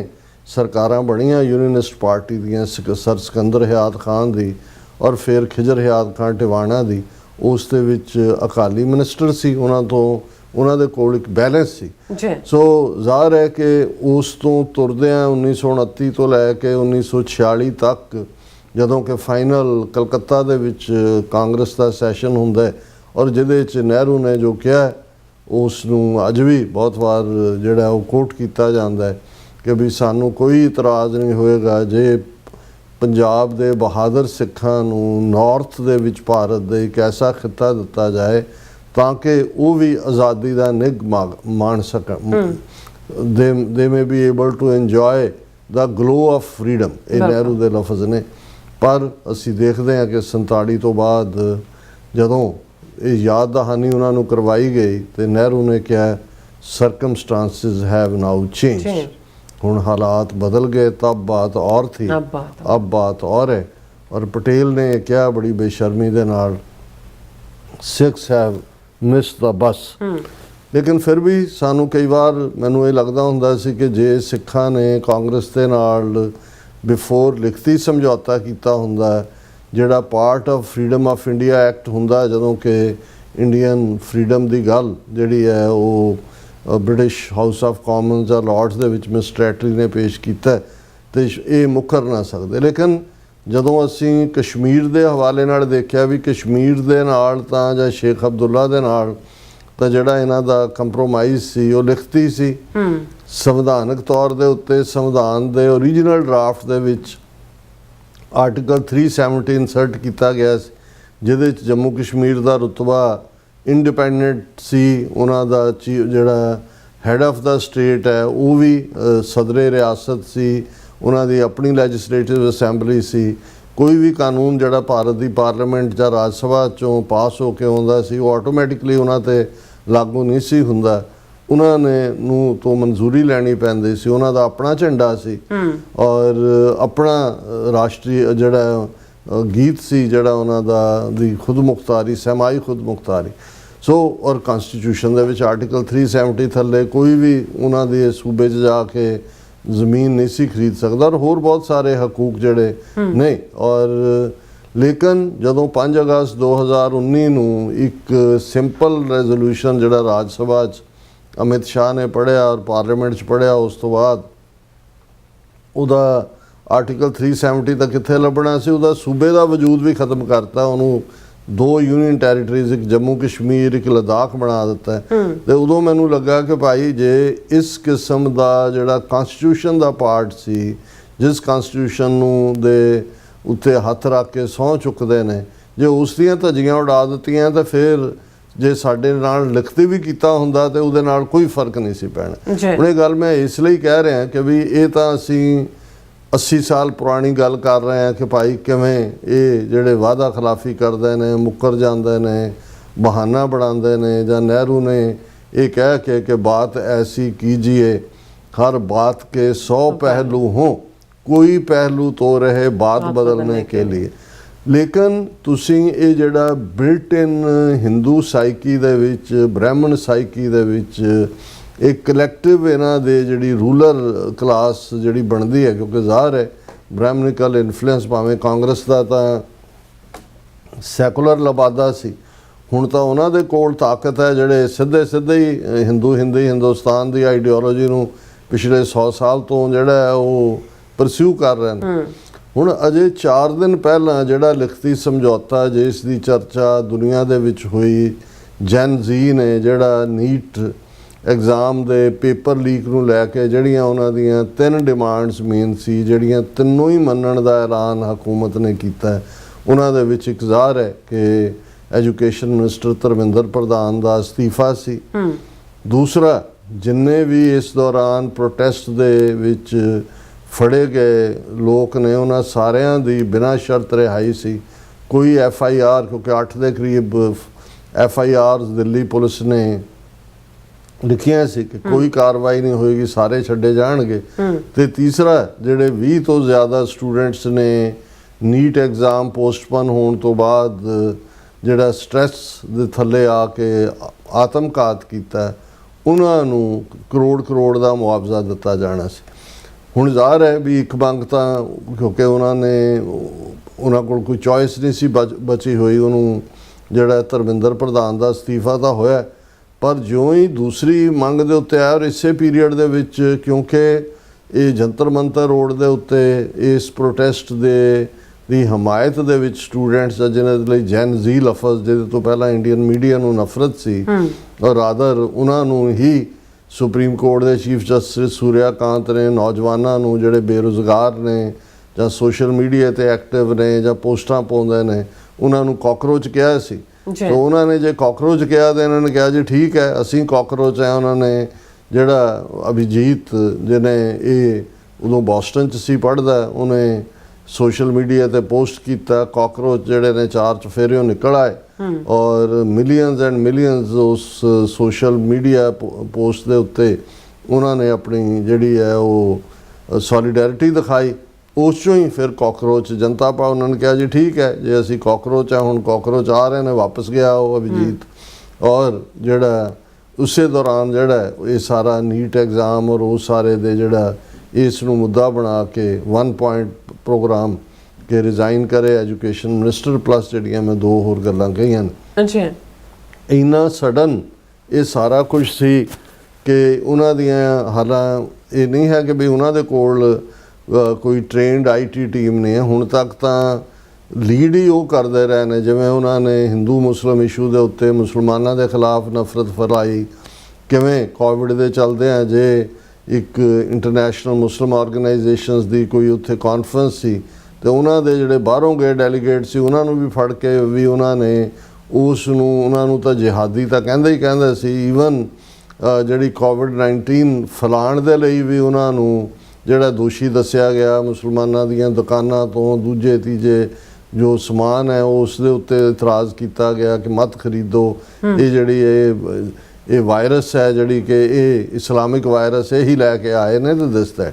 ਸਰਕਾਰਾਂ ਬਣੀਆਂ ਯੂਨੀਅਨਿਸਟ ਪਾਰਟੀ ਦੀਆਂ, ਸਰ ਸਿਕੰਦਰ ਹਯਾਤ ਖਾਨ ਦੀ ਔਰ ਫਿਰ ਖਿਜਰ ਹਯਾਤ ਖਾਨ ਟਿਵਾਣਾ ਦੀ, ਉਸ ਦੇ ਵਿੱਚ ਅਕਾਲੀ ਮਿਨਿਸਟਰ ਸੀ, ਉਹਨਾਂ ਦੇ ਕੋਲ ਇੱਕ ਬੈਲੈਂਸ ਸੀ। ਸੋ ਜ਼ਾਹਰ ਹੈ ਕਿ ਉਸ ਤੋਂ ਤੁਰਦਿਆਂ 1929 ਤੋਂ ਲੈ ਕੇ 1946 ਤੱਕ ਜਦੋਂ ਕਿ ਫਾਈਨਲ ਕਲਕੱਤਾ ਦੇ ਵਿੱਚ ਕਾਂਗਰਸ ਦਾ ਸੈਸ਼ਨ ਹੁੰਦਾ ਔਰ ਜਿਹਦੇ 'ਚ ਨਹਿਰੂ ਨੇ ਜੋ ਕਿਹਾ ਉਸ ਨੂੰ ਅੱਜ ਵੀ ਬਹੁਤ ਵਾਰ ਜਿਹੜਾ ਉਹ ਕੋਟ ਕੀਤਾ ਜਾਂਦਾ ਹੈ ਕਿ ਵੀ ਸਾਨੂੰ ਕੋਈ ਇਤਰਾਜ਼ ਨਹੀਂ ਹੋਏਗਾ ਜੇ ਪੰਜਾਬ ਦੇ ਬਹਾਦਰ ਸਿੱਖਾਂ ਨੂੰ ਨਾਰਥ ਦੇ ਵਿੱਚ ਭਾਰਤ ਦੇ ਇੱਕ ਐਸਾ ਖਿੱਤਾ ਦਿੱਤਾ ਜਾਏ ਤਾਂ ਕਿ ਉਹ ਵੀ ਆਜ਼ਾਦੀ ਦਾ ਨਿੱਘ ਮਾਣ ਸਕਣ। they may be able to enjoy the glow of freedom, ਇਹ ਨਹਿਰੂ ਦੇ ਲਫ਼ਜ਼ ਨੇ। ਪਰ ਅਸੀਂ ਦੇਖਦੇ ਹਾਂ ਕਿ 47 ਤੋਂ ਬਾਅਦ ਜਦੋਂ ਇਹ ਯਾਦ ਦਹਾਨੀ ਉਹਨਾਂ ਨੂੰ ਕਰਵਾਈ ਗਈ ਤੇ ਨਹਿਰੂ ਨੇ ਕਿਹਾ ਸਰਕਮਸਟਾਂਸਿਸ ਹੈਵ ਨਾउ ਚੇਂਜ, ਹੁਣ ਹਾਲਾਤ ਬਦਲ ਗਏ, ਤਬ ਬਾਤ ਔਰ ਥੀ ਅਬ ਬਾਤ ਔਰ ਹੈ। ਔਰ ਪਟੇਲ ਨੇ ਕਿਹਾ ਬੜੀ ਬੇਸ਼ਰਮੀ ਦੇ ਨਾਲ ਸਿੱਖਸ ਹੈਵ ਮਿਸ ਦਾ ਬਸ। ਲੇਕਿਨ ਫਿਰ ਵੀ ਸਾਨੂੰ ਕਈ ਵਾਰ ਮੈਨੂੰ ਇਹ ਲੱਗਦਾ ਹੁੰਦਾ ਸੀ ਕਿ ਜੇ ਸਿੱਖਾਂ ਨੇ ਕਾਂਗਰਸ ਦੇ ਨਾਲ ਬਿਫੋਰ ਲਿਖਤੀ ਸਮਝੌਤਾ ਕੀਤਾ ਹੁੰਦਾ, ਜਿਹੜਾ part of freedom of India act ਹੁੰਦਾ, ਜਦੋਂ ਕਿ ਇੰਡੀਅਨ ਫਰੀडम ਦੀ ਗੱਲ ਜਿਹੜੀ ਹੈ ਉਹ ਬ੍ਰਿਟਿਸ਼ ਹਾਊਸ ਆਫ ਕਾਮਨਸ ਜਾਂ ਲਾਰਡਸ ਦੇ ਵਿੱਚ ਮਿਸਟਰ ਐਟਲੀ ਨੇ ਪੇਸ਼ ਕੀਤਾ ਤੇ ਇਹ ਮੁੱਕਰ ਨਾ ਸਕਦੇ। ਲੇਕਿਨ ਜਦੋਂ ਅਸੀਂ ਕਸ਼ਮੀਰ ਦੇ ਹਵਾਲੇ ਨਾਲ ਦੇਖਿਆ ਵੀ ਕਸ਼ਮੀਰ ਦੇ ਨਾਲ ਤਾਂ ਜਾਂ ਸ਼ੇਖ ਅਬਦੁੱਲਾ ਦੇ ਨਾਲ ਤਾਂ ਜਿਹੜਾ ਇਹਨਾਂ ਦਾ ਕੰਪਰੋਮਾਈਜ਼ ਸੀ ਉਹ ਲਿਖਤੀ ਸੀ। ਸੰਵਿਧਾਨਕ ਤੌਰ ਦੇ ਉੱਤੇ ਸੰਵਿਧਾਨ ਦੇ ਓਰੀਜਨਲ ਡਰਾਫਟ ਦੇ ਵਿੱਚ ਆਰਟੀਕਲ 370 ਇਨਸਰਟ ਕੀਤਾ ਗਿਆ ਸੀ, ਜਿਹਦੇ 'ਚ ਜੰਮੂ ਕਸ਼ਮੀਰ ਦਾ ਰੁਤਬਾ ਇੰਡੀਪੈਂਡੈਂਟ ਸੀ। ਉਹਨਾਂ ਦਾ ਜਿਹੜਾ ਹੈਡ ਆਫ ਦਾ ਸਟੇਟ ਹੈ ਉਹ ਵੀ ਸਦਰੇ ਰਿਆਸਤ ਸੀ, ਉਹਨਾਂ ਦੀ ਆਪਣੀ ਲੈਜਿਸਲੇਟਿਵ ਅਸੈਂਬਲੀ ਸੀ। ਕੋਈ ਵੀ ਕਾਨੂੰਨ ਜਿਹੜਾ ਭਾਰਤ ਦੀ ਪਾਰਲੀਮੈਂਟ ਜਾਂ ਰਾਜ ਸਭਾ 'ਚੋਂ ਪਾਸ ਹੋ ਕੇ ਆਉਂਦਾ ਸੀ ਉਹ ਆਟੋਮੈਟਿਕਲੀ ਉਹਨਾਂ 'ਤੇ ਲਾਗੂ ਨਹੀਂ ਸੀ ਹੁੰਦਾ, ਉਹਨਾਂ ਨੇ ਨੂੰ ਤੋਂ ਮਨਜ਼ੂਰੀ ਲੈਣੀ ਪੈਂਦੀ ਸੀ। ਉਹਨਾਂ ਦਾ ਆਪਣਾ ਝੰਡਾ ਸੀ ਔਰ ਆਪਣਾ ਰਾਸ਼ਟਰੀ ਜਿਹੜਾ ਗੀਤ ਸੀ ਜਿਹੜਾ ਉਹਨਾਂ ਦਾ ਦੀ ਖੁਦ ਮੁਖਤਾਰੀ, ਸਮਾਈ ਖੁਦ ਮੁਖਤਾਰੀ। ਸੋ ਔਰ ਕਨਸਟੀਟਿਊਸ਼ਨ ਦੇ ਵਿੱਚ ਆਰਟੀਕਲ 370 ਥੱਲੇ ਕੋਈ ਵੀ ਉਹਨਾਂ ਦੇ ਸੂਬੇ 'ਚ ਜਾ ਕੇ ਜ਼ਮੀਨ ਨਹੀਂ ਸੀ ਖਰੀਦ ਸਕਦਾ ਔਰ ਹੋਰ ਬਹੁਤ ਸਾਰੇ ਹਕੂਕ ਜਿਹੜੇ ਨਹੀਂ। ਔਰ ਲੇਕਿਨ ਜਦੋਂ 5 ਅਗਸਤ 2019 ਨੂੰ ਇੱਕ ਸਿੰਪਲ ਰੈਜ਼ੋਲੂਸ਼ਨ ਜਿਹੜਾ ਰਾਜ ਸਭਾ 'ਚ ਅਮਿਤ ਸ਼ਾਹ ਨੇ ਪੜ੍ਹਿਆ ਔਰ ਪਾਰਲੀਮੈਂਟ 'ਚ ਪੜ੍ਹਿਆ, ਉਸ ਤੋਂ ਬਾਅਦ ਉਹਦਾ ਆਰਟੀਕਲ 370 ਤਾਂ ਕਿੱਥੇ ਲੱਭਣਾ ਸੀ, ਉਹਦਾ ਸੂਬੇ ਦਾ ਵਜੂਦ ਵੀ ਖਤਮ ਕਰਤਾ। ਉਹਨੂੰ 2 ਯੂਨੀਅਨ ਟੈਰੀਟਰੀਜ਼, ਇੱਕ ਜੰਮੂ ਕਸ਼ਮੀਰ, ਇੱਕ ਲਦਾਖ ਬਣਾ ਦਿੱਤਾ। ਤੇ ਉਦੋਂ ਮੈਨੂੰ ਲੱਗਾ ਕਿ ਭਾਈ ਜੇ ਇਸ ਕਿਸਮ ਦਾ ਜਿਹੜਾ ਕਨਸਟੀਟਿਊਸ਼ਨ ਦਾ ਪਾਰਟ ਸੀ, ਜਿਸ ਕਨਸਟੀਟਿਊਸ਼ਨ ਨੂੰ ਦੇ ਉੱਤੇ ਹੱਥ ਰੱਖ ਕੇ ਸਹੁੰ ਚੁੱਕਦੇ ਨੇ, ਜੇ ਉਸ ਦੀਆਂ ਧੱਜੀਆਂ ਉਡਾ ਦਿੱਤੀਆਂ ਤਾਂ ਫਿਰ ਜੇ ਸਾਡੇ ਨਾਲ ਲਿਖਤੀ ਵੀ ਕੀਤਾ ਹੁੰਦਾ ਤੇ ਉਹਦੇ ਨਾਲ ਕੋਈ ਫਰਕ ਨਹੀਂ ਸੀ ਪੈਣਾ। ਹੁਣ ਇਹ ਗੱਲ ਮੈਂ ਇਸ ਲਈ ਕਹਿ ਰਿਹਾ ਕਿ ਵੀ ਇਹ ਤਾਂ ਅਸੀਂ 80 ਸਾਲ ਪੁਰਾਣੀ ਗੱਲ ਕਰ ਰਹੇ ਹਾਂ ਕਿ ਭਾਈ ਕਿਵੇਂ ਇਹ ਜਿਹੜੇ ਵਾਅਦਾ ਖਿਲਾਫੀ ਕਰਦੇ ਨੇ, ਮੁੱਕਰ ਜਾਂਦੇ ਨੇ, ਬਹਾਨਾ ਬਣਾਉਂਦੇ ਨੇ, ਜਾਂ ਨਹਿਰੂ ਨੇ ਇਹ ਕਹਿ ਕੇ ਕਿ ਬਾਤ ਐਸੀ ਕੀਜੀਏ हर बात के 100 पहलू हों, कोई पहलू तो रहे बात बदलने के लिए। लेकिन तुसी ये जिहड़ा बिल्ट इन हिंदू साइकी दे विच, ब्राह्मण साइकी दे विच एक कलैक्टिव इन्हां दे जिहड़ी रूलर क्लास जिहड़ी बनदी है, क्योंकि ज़ाहिर है ब्राह्मणिकल इन्फ्लुएंस भावें कांग्रेस का तां सैकुलर लबादा सी, ਹੁਣ ਤਾਂ ਉਹਨਾਂ ਦੇ ਕੋਲ ਤਾਕਤ ਹੈ ਜਿਹੜੇ ਸਿੱਧੇ ਹੀ ਹਿੰਦੁਸਤਾਨ ਦੀ ਆਈਡੀਓਲੋਜੀ ਨੂੰ ਪਿਛਲੇ 100 ਸਾਲ ਤੋਂ ਜਿਹੜਾ ਉਹ ਪਰਸਿਊ ਕਰ ਰਹੇ ਨੇ। ਹੁਣ ਅਜੇ 4 ਦਿਨ ਪਹਿਲਾਂ ਜਿਹੜਾ ਲਿਖਤੀ ਸਮਝੌਤਾ ਜਿਸ ਦੀ ਚਰਚਾ ਦੁਨੀਆ ਦੇ ਵਿੱਚ ਹੋਈ, ਜੈਨ ਜ਼ੀ ਨੇ ਜਿਹੜਾ ਨੀਟ ਐਗਜ਼ਾਮ ਦੇ ਪੇਪਰ ਲੀਕ ਨੂੰ ਲੈ ਕੇ ਜਿਹੜੀਆਂ ਉਹਨਾਂ ਦੀਆਂ 3 ਡਿਮਾਂਡਸ ਮੇਨ ਸੀ, ਜਿਹੜੀਆਂ ਤਿੰਨੋਂ ਹੀ ਮੰਨਣ ਦਾ ਐਲਾਨ ਹਕੂਮਤ ਨੇ ਕੀਤਾ। ਉਹਨਾਂ ਦੇ ਵਿੱਚ ਇੱਕ ਜ਼ਾਹਰ ਹੈ ਕਿ ਐਜੂਕੇਸ਼ਨ ਮਿਨਿਸਟਰ ਧਰਮਿੰਦਰ ਪ੍ਰਧਾਨ ਦਾ ਅਸਤੀਫਾ ਸੀ। ਦੂਸਰਾ, ਜਿੰਨੇ ਵੀ ਇਸ ਦੌਰਾਨ ਪ੍ਰੋਟੈਸਟ ਦੇ ਵਿੱਚ ਫੜੇ ਗਏ ਲੋਕ ਨੇ ਉਹਨਾਂ ਸਾਰਿਆਂ ਦੀ ਬਿਨਾਂ ਸ਼ਰਤ ਰਿਹਾਈ ਸੀ। ਕੋਈ FIR, ਕਿਉਂਕਿ 8 ਦੇ ਕਰੀਬ FIRs ਦਿੱਲੀ ਪੁਲਿਸ ਨੇ ਲਿਖੀਆਂ ਸੀ ਕਿ ਕੋਈ ਕਾਰਵਾਈ ਨਹੀਂ ਹੋਏਗੀ, ਸਾਰੇ ਛੱਡੇ ਜਾਣਗੇ। ਤੇ ਤੀਸਰਾ, ਜਿਹੜੇ 20 ਤੋਂ ਜ਼ਿਆਦਾ ਸਟੂਡੈਂਟਸ ਨੇ ਨੀਟ ਐਗਜ਼ਾਮ ਪੋਸਟਪੋਨ ਹੋਣ ਤੋਂ ਬਾਅਦ ਜਿਹੜਾ ਸਟ੍ਰੈਸ ਦੇ ਥੱਲੇ ਆ ਕੇ ਆਤਮਘਾਤ ਕੀਤਾ, ਉਹਨਾਂ ਨੂੰ ਕਰੋੜ ਦਾ ਮੁਆਵਜ਼ਾ ਦਿੱਤਾ ਜਾਣਾ ਸੀ। ਹੁਣ ਜ਼ਾਹਰ ਹੈ ਵੀ ਇੱਕ ਮੰਗ ਤਾਂ ਕਿਉਂਕਿ ਉਹਨਾਂ ਕੋਲ ਕੋਈ ਚੋਇਸ ਨਹੀਂ ਸੀ ਬਚੀ ਹੋਈ, ਉਹਨੂੰ ਜਿਹੜਾ ਧਰਮਿੰਦਰ ਪ੍ਰਧਾਨ ਦਾ ਅਸਤੀਫਾ ਤਾਂ ਹੋਇਆ, ਪਰ ਜਿਉਂ ਹੀ ਦੂਸਰੀ ਮੰਗ ਦੇ ਉੱਤੇ ਆਇਆ ਔਰ ਇਸੇ ਪੀਰੀਅਡ ਦੇ ਵਿੱਚ ਕਿਉਂਕਿ ਇਹ ਜੰਤਰ ਮੰਤਰ ਰੋਡ ਦੇ ਉੱਤੇ ਇਸ ਪ੍ਰੋਟੈਸਟ ਦੀ ਹਮਾਇਤ ਦੇ ਵਿੱਚ ਸਟੂਡੈਂਟਸ ਜਿਹਨਾਂ ਦੇ ਲਈ ਜੈਨ ਜ਼ੀ ਲਫ਼ਜ਼ ਜਿਹਦੇ ਤੋਂ ਪਹਿਲਾਂ ਇੰਡੀਅਨ ਮੀਡੀਆ ਨੂੰ ਨਫ਼ਰਤ ਸੀ ਔਰ ਰਾਦਰ ਉਹਨਾਂ ਨੂੰ ਹੀ ਸੁਪਰੀਮ ਕੋਰਟ ਦੇ ਚੀਫ ਜਸਟਿਸ ਸੂਰਿਆਕਾਂਤ ਨੇ ਨੌਜਵਾਨਾਂ ਨੂੰ ਜਿਹੜੇ ਬੇਰੁਜ਼ਗਾਰ ਨੇ ਜਾਂ ਸੋਸ਼ਲ ਮੀਡੀਆ ਤੇ ਐਕਟਿਵ ਨੇ ਜਾਂ ਪੋਸਟਾਂ ਪਾਉਂਦੇ ਨੇ ਉਹਨਾਂ ਨੂੰ ਕਾਕਰੋਚ ਕਿਹਾ ਸੀ। ਜੀ। ਤਾਂ ਉਹਨਾਂ ਨੇ ਜੇ ਕਾਕਰੋਚ ਕਿਹਾ ਤਾਂ ਇਹਨਾਂ ਨੇ ਕਿਹਾ ਜੀ ਠੀਕ ਹੈ ਅਸੀਂ ਕਾਕਰੋਚ ਹੈ। ਉਹਨਾਂ ਨੇ ਜਿਹੜਾ ਅਭਿਜੀਤ ਜਿਹਨੇ ਇਹ ਉਦੋਂ ਬੋਸਟਨ 'ਚ ਸੀ ਪੜ੍ਹਦਾ, ਉਹਨੇ ਸੋਸ਼ਲ ਮੀਡੀਆ ਤੇ ਪੋਸਟ ਕੀਤਾ ਕਾਕਰੋਚ ਜਿਹੜੇ ਨੇ 4 ਚੁਫੇਰਿਓਂ ਨਿਕਲ ਆਏ ਔਰ ਮਿਲੀਅਨਸ ਐਂਡ ਮਿਲੀਅਨਸ ਉਸ ਸੋਸ਼ਲ ਮੀਡੀਆ ਪੋਸਟ ਦੇ ਉੱਤੇ ਉਹਨਾਂ ਨੇ ਆਪਣੀ ਜਿਹੜੀ ਹੈ ਉਹ ਸੋਲੀਡੈਰਿਟੀ ਦਿਖਾਈ। ਉਸ 'ਚੋਂ ਹੀ ਫਿਰ ਕਾਕਰੋਚ ਜਨਤਾ ਪਾ ਉਹਨਾਂ ਨੇ ਕਿਹਾ ਜੀ ਠੀਕ ਹੈ ਜੇ ਅਸੀਂ ਕਾਕਰੋਚ ਆ, ਹੁਣ ਕਾਕਰੋਚ ਆ ਰਹੇ ਨੇ, ਵਾਪਸ ਗਿਆ ਉਹ ਅਭਿਜੀਤ। ਔਰ ਜਿਹੜਾ ਉਸੇ ਦੌਰਾਨ ਜਿਹੜਾ ਇਹ ਸਾਰਾ ਨੀਟ ਐਗਜ਼ਾਮ ਔਰ ਉਹ ਸਾਰੇ ਦੇ ਜਿਹੜਾ ਇਸ ਨੂੰ ਮੁੱਦਾ ਬਣਾ ਕੇ 1 ਪੁਆਇੰਟ ਪ੍ਰੋਗਰਾਮ ਕਿ ਰਿਜ਼ਾਈਨ ਕਰੇ ਐਜੂਕੇਸ਼ਨ ਮਿਨਿਸਟਰ ਪਲੱਸ ਜਿਹੜੀਆਂ ਮੈਂ 2 ਹੋਰ ਗੱਲਾਂ ਕਹੀਆਂ ਨੇ। ਅੱਛਾ। ਇੰਨਾ ਸਡਨ ਇਹ ਸਾਰਾ ਕੁਝ ਸੀ ਕਿ ਉਹਨਾਂ ਦੀਆਂ ਹਾਲਾਂ ਇਹ ਨਹੀਂ ਹੈ ਕਿ ਵੀ ਉਹਨਾਂ ਦੇ ਕੋਲ ਕੋਈ ਟ੍ਰੇਨਡ ਆਈਟੀ ਟੀਮ ਨਹੀਂ ਹੈ। ਹੁਣ ਤੱਕ ਤਾਂ ਲੀਡ ਹੀ ਉਹ ਕਰਦੇ ਰਹੇ ਨੇ। ਜਿਵੇਂ ਉਹਨਾਂ ਨੇ ਹਿੰਦੂ ਮੁਸਲਿਮ ਇਸ਼ੂ ਦੇ ਉੱਤੇ ਮੁਸਲਮਾਨਾਂ ਦੇ ਖਿਲਾਫ ਨਫ਼ਰਤ ਫੈਲਾਈ, ਕਿਵੇਂ ਕੋਵਿਡ ਦੇ ਚੱਲਦਿਆਂ ਜੇ ਇੱਕ ਇੰਟਰਨੈਸ਼ਨਲ ਮੁਸਲਿਮ ਆਰਗੇਨਾਈਜੇਸ਼ਨਸ ਦੀ ਕੋਈ ਉੱਥੇ ਕਾਨਫਰੰਸ ਸੀ ਤੇ ਉਹਨਾਂ ਦੇ ਜਿਹੜੇ ਬਾਹਰੋਂ ਗਏ ਡੈਲੀਗੇਟ ਸੀ ਉਹਨਾਂ ਨੂੰ ਵੀ ਫੜ ਕੇ ਵੀ ਉਹਨਾਂ ਨੇ ਉਸ ਨੂੰ ਉਹਨਾਂ ਨੂੰ ਤਾਂ ਜਿਹਾਦੀ ਤਾਂ ਕਹਿੰਦੇ ਸੀ। ਈਵਨ ਜਿਹੜੀ ਕੋਵਿਡ-19 ਫੈਲਾਉਣ ਦੇ ਲਈ ਵੀ ਉਹਨਾਂ ਨੂੰ ਜਿਹੜਾ ਦੋਸ਼ੀ ਦੱਸਿਆ ਗਿਆ, ਮੁਸਲਮਾਨਾਂ ਦੀਆਂ ਦੁਕਾਨਾਂ ਤੋਂ ਦੂਜੇ ਤੀਜੇ ਜੋ ਸਮਾਨ ਹੈ ਉਸ ਦੇ ਉੱਤੇ ਇਤਰਾਜ਼ ਕੀਤਾ ਗਿਆ ਕਿ ਮਤ ਖਰੀਦੋ, ਇਹ ਜਿਹੜੀ ਇਹ ਵਾਇਰਸ ਹੈ ਜਿਹੜੀ ਕਿ ਇਹ ਇਸਲਾਮਿਕ ਵਾਇਰਸ ਇਹੀ ਲੈ ਕੇ ਆਏ ਨੇ ਤੇ ਦਿਸਦਾ।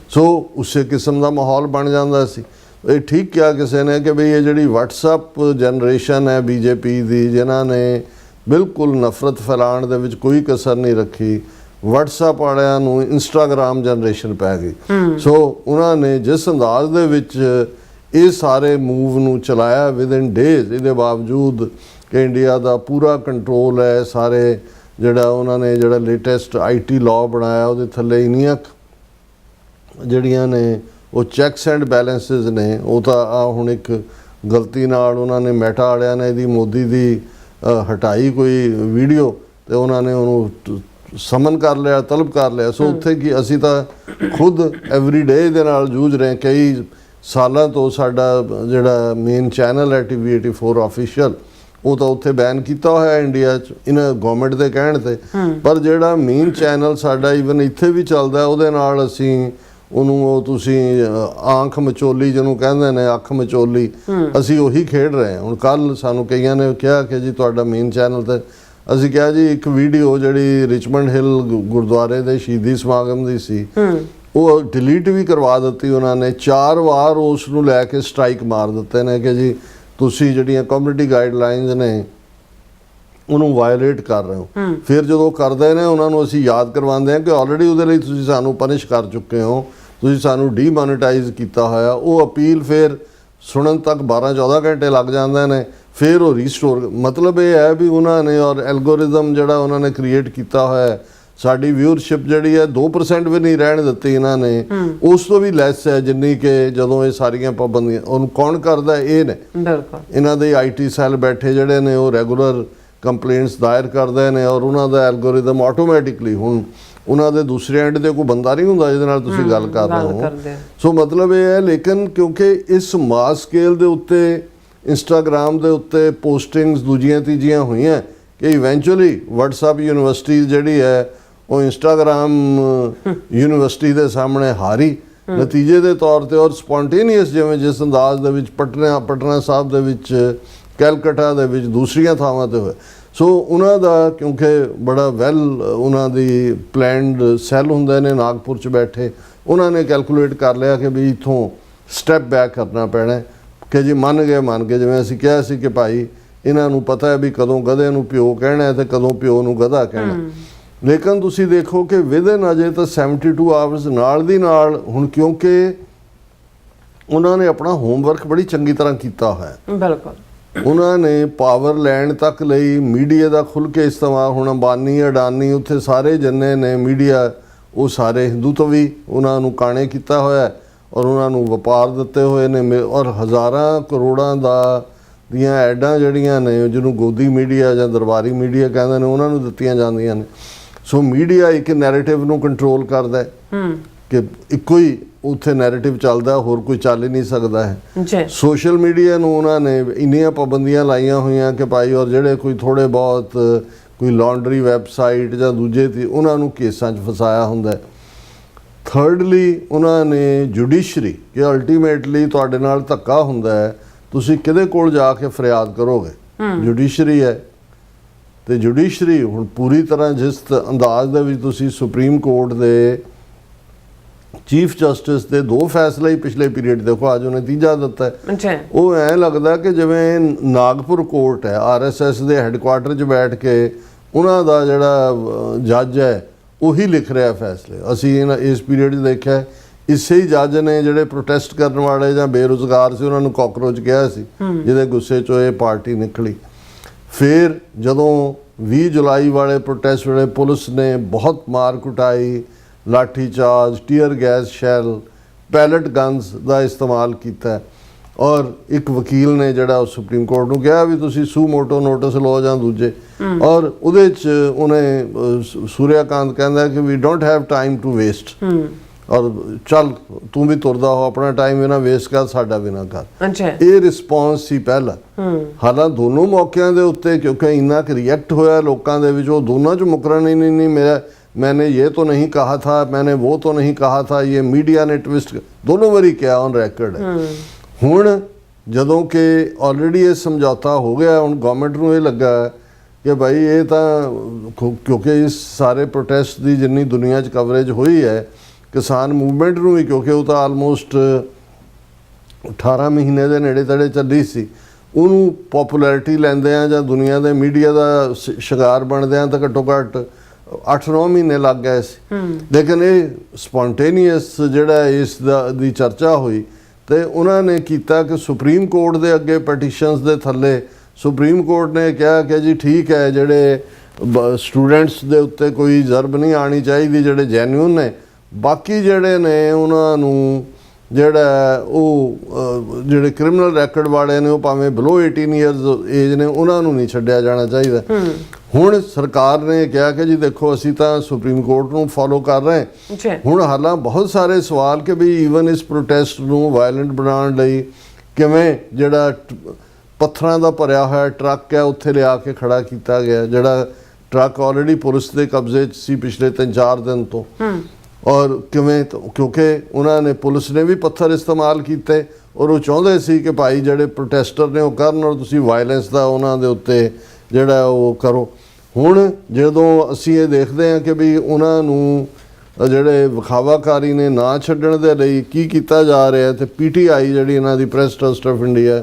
ਸੋ ਉਸੇ ਕਿਸਮ ਦਾ ਮਾਹੌਲ ਬਣ ਜਾਂਦਾ ਸੀ। ਇਹ ਠੀਕ ਕਿਹਾ ਕਿਸੇ ਨੇ ਕਿ ਬਈ ਇਹ ਜਿਹੜੀ WhatsApp ਜਨਰੇਸ਼ਨ ਹੈ ਬੀਜੇਪੀ ਦੀ, ਜਿਨ੍ਹਾਂ ਨੇ ਬਿਲਕੁਲ ਨਫ਼ਰਤ ਫੈਲਾਉਣ ਦੇ ਵਿੱਚ ਕੋਈ ਕਸਰ ਨਹੀਂ ਰੱਖੀ, WhatsApp ਵਾਲਿਆਂ ਨੂੰ ਇੰਸਟਾਗ੍ਰਾਮ ਜਨਰੇਸ਼ਨ ਪੈ ਗਈ। ਸੋ ਉਹਨਾਂ ਨੇ ਜਿਸ ਅੰਦਾਜ਼ ਦੇ ਵਿੱਚ ਇਹ ਸਾਰੇ ਮੂਵ ਨੂੰ ਚਲਾਇਆ ਵਿਦਿਨ ਡੇਜ਼, ਇਹਦੇ ਬਾਵਜੂਦ ਕਿ ਇੰਡੀਆ ਦਾ ਪੂਰਾ ਕੰਟਰੋਲ ਹੈ ਸਾਰੇ ਜਿਹੜਾ ਉਹਨਾਂ ਨੇ ਜਿਹੜਾ ਲੇਟੈਸਟ ਆਈਟੀ ਲਾਅ ਬਣਾਇਆ ਉਹਦੇ ਥੱਲੇ ਇੰਨੀਆਂ ਜਿਹੜੀਆਂ ਨੇ ਉਹ ਚੈੱਕਸ ਐਂਡ ਬੈਲੈਂਸਿਸ ਨੇ। ਉਹ ਤਾਂ ਆ ਹੁਣ ਇੱਕ ਗਲਤੀ ਨਾਲ ਉਹਨਾਂ ਨੇ ਮੈਟਾ ਵਾਲਿਆਂ ਨੇ ਇਹਦੀ ਮੋਦੀ ਦੀ ਹਟਾਈ ਕੋਈ ਵੀਡੀਓ ਤੇ ਉਹਨਾਂ ਨੇ ਉਹਨੂੰ ਸਮਨ ਕਰ ਲਿਆ, ਤਲਬ ਕਰ ਲਿਆ। ਸੋ ਉੱਥੇ ਕੀ ਅਸੀਂ ਤਾਂ ਖੁਦ ਐਵਰੀਡੇ ਦੇ ਨਾਲ ਜੂਝ ਰਹੇ। ਕਈ ਸਾਲਾਂ ਤੋਂ ਸਾਡਾ ਜਿਹੜਾ ਮੇਨ ਚੈਨਲ ਹੈ TV 84 ਆਫੀਸ਼ੀਅਲ ਉਹ ਤਾਂ ਉੱਥੇ ਬੈਨ ਕੀਤਾ ਹੋਇਆ ਇੰਡੀਆ 'ਚ ਇਹਨਾਂ ਗਵਰਨਮੈਂਟ ਦੇ ਕਹਿਣ ਤੇ। ਪਰ ਜਿਹੜਾ ਮੇਨ ਚੈਨਲ ਸਾਡਾ ਈਵਨ ਇੱਥੇ ਵੀ ਚੱਲਦਾ ਉਹਦੇ ਨਾਲ ਅਸੀਂ ਉਹਨੂੰ ਉਹ ਤੁਸੀਂ ਆਂਖ ਮਚੋਲੀ ਜਿਹਨੂੰ ਕਹਿੰਦੇ ਨੇ, ਅੱਖ ਮਚੋਲੀ, ਅਸੀਂ ਉਹੀ ਖੇਡ ਰਹੇ ਹਾਂ। ਹੁਣ ਕੱਲ ਸਾਨੂੰ ਕਈਆਂ ਨੇ ਕਿਹਾ ਕਿ ਜੀ ਤੁਹਾਡਾ ਮੇਨ ਚੈਨਲ ਤੇ, ਅਸੀਂ ਕਿਹਾ ਜੀ ਇੱਕ ਵੀਡੀਓ ਜਿਹੜੀ ਰਿਚਮੰਡ ਹਿੱਲ ਗੁਰਦੁਆਰੇ ਦੇ ਸ਼ਹੀਦੀ ਸਮਾਗਮ ਦੀ ਸੀ ਉਹ ਡਿਲੀਟ ਵੀ ਕਰਵਾ ਦਿੱਤੀ ਉਹਨਾਂ ਨੇ। 4 ਵਾਰ ਉਸ ਨੂੰ ਲੈ ਕੇ ਸਟ੍ਰਾਈਕ ਮਾਰ ਦਿੱਤੇ ਨੇ ਕਿ ਜੀ ਤੁਸੀਂ ਜਿਹੜੀਆਂ ਕਮਿਊਨਿਟੀ ਗਾਈਡਲਾਈਨਸ ਨੇ ਉਹਨੂੰ ਵਾਇਓਲੇਟ ਕਰ ਰਹੇ ਹੋ। ਫਿਰ ਜਦੋਂ ਕਰਦੇ ਨੇ ਉਹਨਾਂ ਨੂੰ ਅਸੀਂ ਯਾਦ ਕਰਵਾਉਂਦੇ ਹਾਂ ਕਿ ਆਲਰੇਡੀ ਉਹਦੇ ਲਈ ਤੁਸੀਂ ਸਾਨੂੰ ਪਨਿਸ਼ ਕਰ ਚੁੱਕੇ ਹੋ, ਤੁਸੀਂ ਸਾਨੂੰ ਡੀਮੋਨੀਟਾਈਜ਼ ਕੀਤਾ ਹੋਇਆ। ਉਹ ਅਪੀਲ ਫਿਰ ਸੁਣਨ ਤੱਕ 12-14 ਘੰਟੇ ਲੱਗ ਜਾਂਦੇ ਨੇ, ਫਿਰ ਉਹ ਰੀਸਟੋਰ। ਮਤਲਬ ਇਹ ਹੈ ਵੀ ਉਹਨਾਂ ਨੇ ਔਰ ਐਲਗੋਰਿਜ਼ਮ ਜਿਹੜਾ ਉਹਨਾਂ ਨੇ ਕ੍ਰੀਏਟ ਕੀਤਾ ਹੋਇਆ, ਸਾਡੀ ਵਿਊਅਰਸ਼ਿਪ ਜਿਹੜੀ ਹੈ 2% ਵੀ ਨਹੀਂ ਰਹਿਣ ਦਿੱਤੀ ਇਹਨਾਂ ਨੇ, ਉਸ ਤੋਂ ਵੀ ਲੈਸ ਹੈ ਜਿੰਨੀ ਕਿ ਜਦੋਂ ਇਹ ਸਾਰੀਆਂ ਪਾਬੰਦੀਆਂ। ਉਹਨੂੰ ਕੌਣ ਕਰਦਾ? ਇਹ ਨੇ ਬਿਲਕੁਲ ਇਹਨਾਂ ਦੇ IT ਸੈੱਲ ਬੈਠੇ ਜਿਹੜੇ ਨੇ ਉਹ ਰੈਗੂਲਰ ਕੰਪਲੇਂਟਸ ਦਾਇਰ ਕਰਦੇ ਨੇ ਔਰ ਉਹਨਾਂ ਦਾ ਐਲਗੋਰਿਜ਼ਮ ਆਟੋਮੈਟਿਕਲੀ, ਹੁਣ ਉਹਨਾਂ ਦੇ ਦੂਸਰੇ ਐਂਡ ਤੇ ਕੋਈ ਬੰਦਾ ਨਹੀਂ ਹੁੰਦਾ ਜਿਹਦੇ ਨਾਲ ਤੁਸੀਂ ਗੱਲ ਕਰ ਰਹੇ ਹੋ। ਸੋ ਮਤਲਬ ਇਹ ਹੈ, ਲੇਕਿਨ ਕਿਉਂਕਿ ਇਸ ਮਾਸ ਸਕੇਲ ਦੇ ਉੱਤੇ ਇੰਸਟਾਗ੍ਰਾਮ ਦੇ ਉੱਤੇ ਪੋਸਟਿੰਗਸ ਦੂਜੀਆਂ ਤੀਜੀਆਂ ਹੋਈਆਂ ਕਿ ਇਵੈਂਚੁਅਲੀ WhatsApp ਯੂਨੀਵਰਸਿਟੀ ਜਿਹੜੀ ਹੈ ਉਹ ਇੰਸਟਾਗ੍ਰਾਮ ਯੂਨੀਵਰਸਿਟੀ ਦੇ ਸਾਹਮਣੇ ਹਾਰੀ ਨਤੀਜੇ ਦੇ ਤੌਰ ਤੇ। ਔਰ ਸਪੌਂਟੇਨੀਅਸ ਜਿਵੇਂ ਜਿਸ ਅੰਦਾਜ਼ ਦੇ ਵਿੱਚ ਪਟਨਾ ਸਾਹਿਬ ਦੇ ਵਿੱਚ, ਕੈਲਕਟਾ ਦੇ ਵਿੱਚ, ਦੂਸਰੀਆਂ ਥਾਵਾਂ ਤੇ ਹੋਏ। ਸੋ ਉਹਨਾਂ ਦਾ ਕਿਉਂਕਿ ਬੜਾ ਉਹਨਾਂ ਦੀ ਪਲੈਨਡ ਸੈੱਲ ਹੁੰਦੇ ਨੇ ਨਾਗਪੁਰ 'ਚ ਬੈਠੇ, ਉਹਨਾਂ ਨੇ ਕੈਲਕੂਲੇਟ ਕਰ ਲਿਆ ਕਿ ਵੀ ਇੱਥੋਂ ਸਟੈਪ ਬੈਕ ਕਰਨਾ ਪੈਣਾ ਕਿ ਜੀ ਮੰਨ ਗਏ। ਜਿਵੇਂ ਅਸੀਂ ਕਿਹਾ ਸੀ ਕਿ ਭਾਈ ਇਹਨਾਂ ਨੂੰ ਪਤਾ ਹੈ ਵੀ ਕਦੋਂ ਗਧੇ ਨੂੰ ਪਿਓ ਕਹਿਣਾ ਤੇ ਕਦੋਂ ਪਿਓ ਨੂੰ ਗਧਾ ਕਹਿਣਾ। ਲੇਕਿਨ ਤੁਸੀਂ ਦੇਖੋ ਕਿ ਵਿਦਨ ਅਜੇ ਤਾਂ 72 ਆਵਰਸ ਨਾਲ ਦੀ ਨਾਲ, ਹੁਣ ਕਿਉਂਕਿ ਉਹਨਾਂ ਨੇ ਆਪਣਾ ਹੋਮਵਰਕ ਬੜੀ ਚੰਗੀ ਤਰ੍ਹਾਂ ਕੀਤਾ ਹੋਇਆ। ਬਿਲਕੁਲ ਉਹਨਾਂ ਨੇ ਪਾਵਰ ਲੈਣ ਤੱਕ ਲਈ ਮੀਡੀਆ ਦਾ ਖੁੱਲ੍ਹ ਕੇ ਇਸਤੇਮਾਲ, ਹੁਣ ਅੰਬਾਨੀ ਅਡਾਨੀ ਉੱਥੇ ਸਾਰੇ ਜਿੰਨੇ ਨੇ ਮੀਡੀਆ ਉਹ ਸਾਰੇ ਹਿੰਦੂਤਵੀ ਉਹਨਾਂ ਨੂੰ ਕਾਣੇ ਕੀਤਾ ਹੋਇਆ ਔਰ ਉਹਨਾਂ ਨੂੰ ਵਪਾਰ ਦਿੱਤੇ ਹੋਏ ਨੇ। ਔਰ ਹਜ਼ਾਰਾਂ ਕਰੋੜਾਂ ਦੀਆਂ ਐਡਾਂ ਜਿਹੜੀਆਂ ਨੇ ਜਿਹਨੂੰ ਗੋਦੀ ਮੀਡੀਆ ਜਾਂ ਦਰਬਾਰੀ ਮੀਡੀਆ ਕਹਿੰਦੇ ਨੇ ਉਹਨਾਂ ਨੂੰ ਦਿੱਤੀਆਂ ਜਾਂਦੀਆਂ ਨੇ। ਸੋ ਮੀਡੀਆ ਇੱਕ ਨੈਰੇਟਿਵ ਨੂੰ ਕੰਟਰੋਲ ਕਰਦਾ ਹੈ ਕਿ ਇੱਕੋ ਹੀ ਉੱਥੇ ਨੈਰੇਟਿਵ ਚੱਲਦਾ, ਹੋਰ ਕੋਈ ਚੱਲ ਹੀ ਨਹੀਂ ਸਕਦਾ ਹੈ। ਜੀ ਸੋਸ਼ਲ ਮੀਡੀਆ ਨੂੰ ਉਹਨਾਂ ਨੇ ਇੰਨੀਆਂ ਪਾਬੰਦੀਆਂ ਲਾਈਆਂ ਹੋਈਆਂ ਕਿ ਭਾਈ, ਔਰ ਜਿਹੜੇ ਕੋਈ ਥੋੜੇ ਬਹੁਤ ਕੋਈ ਲਾਂਡਰੀ ਵੈਬਸਾਈਟ ਜਾਂ ਦੂਜੇ ਤੇ ਉਹਨਾਂ ਨੂੰ ਕੇਸਾਂ 'ਚ ਫਸਾਇਆ ਹੁੰਦਾ ਹੈ। ਥਰਡਲੀ ਉਹਨਾਂ ਨੇ ਜੁਡੀਸ਼ਰੀ, ਕਿ ਅਲਟੀਮੇਟਲੀ ਤੁਹਾਡੇ ਨਾਲ ਧੱਕਾ ਹੁੰਦਾ ਹੈ, ਤੁਸੀਂ ਕਿਹਦੇ ਕੋਲ ਜਾ ਕੇ ਫਰਿਆਦ ਕਰੋਗੇ? ਜੁਡੀਸ਼ਰੀ ਹੈ। ਤੇ ਜੁਡੀਸ਼ਰੀ ਹੁਣ ਪੂਰੀ ਤਰ੍ਹਾਂ ਜਿਸ ਅੰਦਾਜ਼ ਦੇ ਵਿੱਚ ਤੁਸੀਂ ਸੁਪਰੀਮ ਕੋਰਟ ਦੇ ਚੀਫ ਜਸਟਿਸ ਦੇ 2 ਫੈਸਲੇ ਹੀ ਪਿਛਲੇ ਪੀਰੀਅਡ ਦੇਖੋ, ਅੱਜ ਉਹਨੇ ਤੀਜਾ ਦਿੱਤਾ ਹੈ। ਜੀ ਉਹ ਐਂ ਲੱਗਦਾ ਕਿ ਜਿਵੇਂ ਨਾਗਪੁਰ ਕੋਰਟ ਹੈ, RSS ਦੇ ਹੈੱਡਕੁਆਟਰ 'ਚ ਬੈਠ ਕੇ ਉਹਨਾਂ ਦਾ ਜਿਹੜਾ ਜੱਜ ਹੈ ਉਹੀ ਲਿਖ ਰਿਹਾ ਫੈਸਲੇ। ਅਸੀਂ ਇਸ ਪੀਰੀਅਡ 'ਚ ਦੇਖਿਆ ਇਸੇ ਹੀ ਜੱਜ ਨੇ ਜਿਹੜੇ ਪ੍ਰੋਟੈਸਟ ਕਰਨ ਵਾਲੇ ਜਾਂ ਬੇਰੁਜ਼ਗਾਰ ਸੀ ਉਹਨਾਂ ਨੂੰ ਕਾਕਰੋਚ ਕਿਹਾ ਸੀ, ਜਿਹਦੇ ਗੁੱਸੇ 'ਚੋਂ ਇਹ ਪਾਰਟੀ ਨਿਕਲੀ। ਫਿਰ ਜਦੋਂ 20 ਜੁਲਾਈ ਵਾਲੇ ਪ੍ਰੋਟੈਸਟ ਵੇਲੇ ਪੁਲਿਸ ਨੇ ਬਹੁਤ ਮਾਰ ਕੁਟਾਈ, lathi charge, tear gas shell, pellet guns ਦਾ ਇਸਤੇਮਾਲ ਕੀਤਾ। ਔਰ ਇੱਕ ਵਕੀਲ ਨੇ ਜਿਹੜਾ ਸੁਪਰੀਮ ਕੋਰਟ ਨੂੰ ਕਿਹਾ ਵੀ ਤੁਸੀਂ ਸੂ ਮੋਟੋ ਨੋਟਿਸ ਲਓ ਜਾਂ ਦੂਜੇ, ਔਰ ਉਹਦੇ 'ਚ ਉਹਨੇ ਸੂਰਿਆਕਾਂਤ ਕਹਿੰਦਾ ਕਿ we don't have time to waste, ਔਰ ਚੱਲ ਤੂੰ ਵੀ ਤੁਰਦਾ ਹੋ, ਆਪਣਾ ਟਾਈਮ ਵੀ ਨਾ ਵੇਸਟ ਕਰ, ਸਾਡਾ ਵੀ ਨਾ ਕਰ। ਇਹ ਰਿਸਪੌਂਸ ਸੀ ਪਹਿਲਾ। ਹਾਲਾਂਕਿ ਦੋਨੋਂ ਮੌਕਿਆਂ ਦੇ ਉੱਤੇ ਕਿਉਂਕਿ ਇੰਨਾ ਕੁ ਰਿਐਕਟ ਹੋਇਆ ਲੋਕਾਂ ਦੇ ਵਿੱਚ, ਉਹ ਦੋਨਾਂ 'ਚ ਮੁਕਰਨ ਹੀ ਨਹੀਂ मैंने ये तो नहीं कहा था, मैंने वो तो नहीं कहा था, ये मीडिया ने ट्विस्ट दोनों वारी किया ऑन रैकर्ड है। हुण जदों कि ऑलरेडी ये समझौता हो गया, हुण गवर्नमेंट नूं ये लगा कि भाई ये तो क्योंकि इस सारे प्रोटेस्ट की जिन्नी दुनिया च कवरेज हुई है किसान मूवमेंट नूं भी, क्योंकि वो तो आलमोस्ट 18 महीने के नेड़े तड़े चली सी, ਉਹਨੂੰ पॉपुलैरिटी लैंदे जां दुनिया के मीडिया का शिकार बनदे तो घट्टो घट्ट 8-9 महीने लग गए सी। लेकिन ये स्पॉन्टेनियस जिहड़ा इस दी चर्चा हुई तो उन्होंने किया कि सुप्रीम कोर्ट के अगे पटिशनस के थले सुप्रीम कोर्ट ने कहा कि जी ठीक है, जिहड़े स्टूडेंट्स के उत्ते कोई जरब नहीं आनी चाहिए, जिहड़े जैन्यून ने, बाकी जिहड़े ने उन्होंने ਜਿਹੜਾ ਉਹ ਜਿਹੜੇ ਕ੍ਰਿਮੀਨਲ ਰੈਕਡ ਵਾਲੇ ਨੇ ਉਹ ਭਾਵੇਂ ਬਿਲੋ 18 ਇਅਰਸ ਏਜ ਨੇ, ਉਹਨਾਂ ਨੂੰ ਨਹੀਂ ਛੱਡਿਆ ਜਾਣਾ ਚਾਹੀਦਾ। ਹੁਣ ਸਰਕਾਰ ਨੇ ਕਿਹਾ ਕਿ ਜੀ ਦੇਖੋ ਅਸੀਂ ਤਾਂ ਸੁਪਰੀਮ ਕੋਰਟ ਨੂੰ ਫੋਲੋ ਕਰ ਰਹੇ ਹਾਂ। ਹੁਣ ਹਾਲਾਂ ਬਹੁਤ ਸਾਰੇ ਸਵਾਲ ਕਿ ਵੀ ਈਵਨ ਇਸ ਪ੍ਰੋਟੈਸਟ ਨੂੰ ਵਾਇਲੈਂਟ ਬਣਾਉਣ ਲਈ ਕਿਵੇਂ ਜਿਹੜਾ ਪੱਥਰਾਂ ਦਾ ਭਰਿਆ ਹੋਇਆ ਟਰੱਕ ਹੈ ਉੱਥੇ ਲਿਆ ਕੇ ਖੜਾ ਕੀਤਾ ਗਿਆ, ਜਿਹੜਾ ਟਰੱਕ ਆਲਰੇਡੀ ਪੁਲਿਸ ਦੇ ਕਬਜ਼ੇ 'ਚ ਸੀ ਪਿਛਲੇ 3-4 ਦਿਨ ਤੋਂ। और किवें क्योंकि उन्होंने पुलिस ने भी पत्थर इस्तेमाल किए और वो चाहते सी कि भाई जिहड़े प्रोटेस्टर ने वो करन और तुसीं वायलेंस का उन्हां दे उत्ते जिहड़ा वो करो। हुण जदों असीं ये देखते हैं कि भी उन्हां नूं जिहड़े विखावाकारी ने ना छड्डण दे लई की कीता जा रहा है, तो PTI जिहड़ी इन्हां दी press trust of India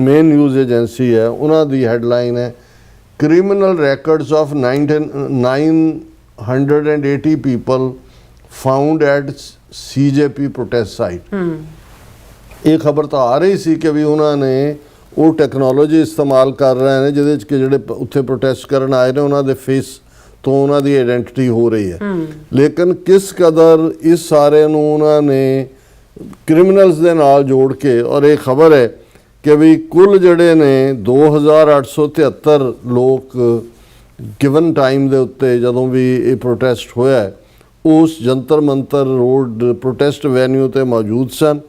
main news agency है, उन्हां दी हैडलाइन है criminal records of 980 people found at CJP protest site. ये खबर तो आ रही सी कि भी उन्होंने वो टैक्नोलॉजी इस्तेमाल कर रहे हैं जिहदे च कि जिहड़े उत्थे प्रोटेस्ट करन आए ने उन्हां दे फेस तो उन्हां दी आइडेंटिटी हो रही है। लेकिन किस कदर इस सारे नूं उन्होंने क्रिमिनल्स दे नाल जोड़ के, और ये खबर है कि भी कुल जिहड़े ने 2873 लोग गिवन टाइम दे उत्ते जदों भी ये प्रोटेस्ट होया है उस Jantar Mantar road protest venue ते मौजूद सन,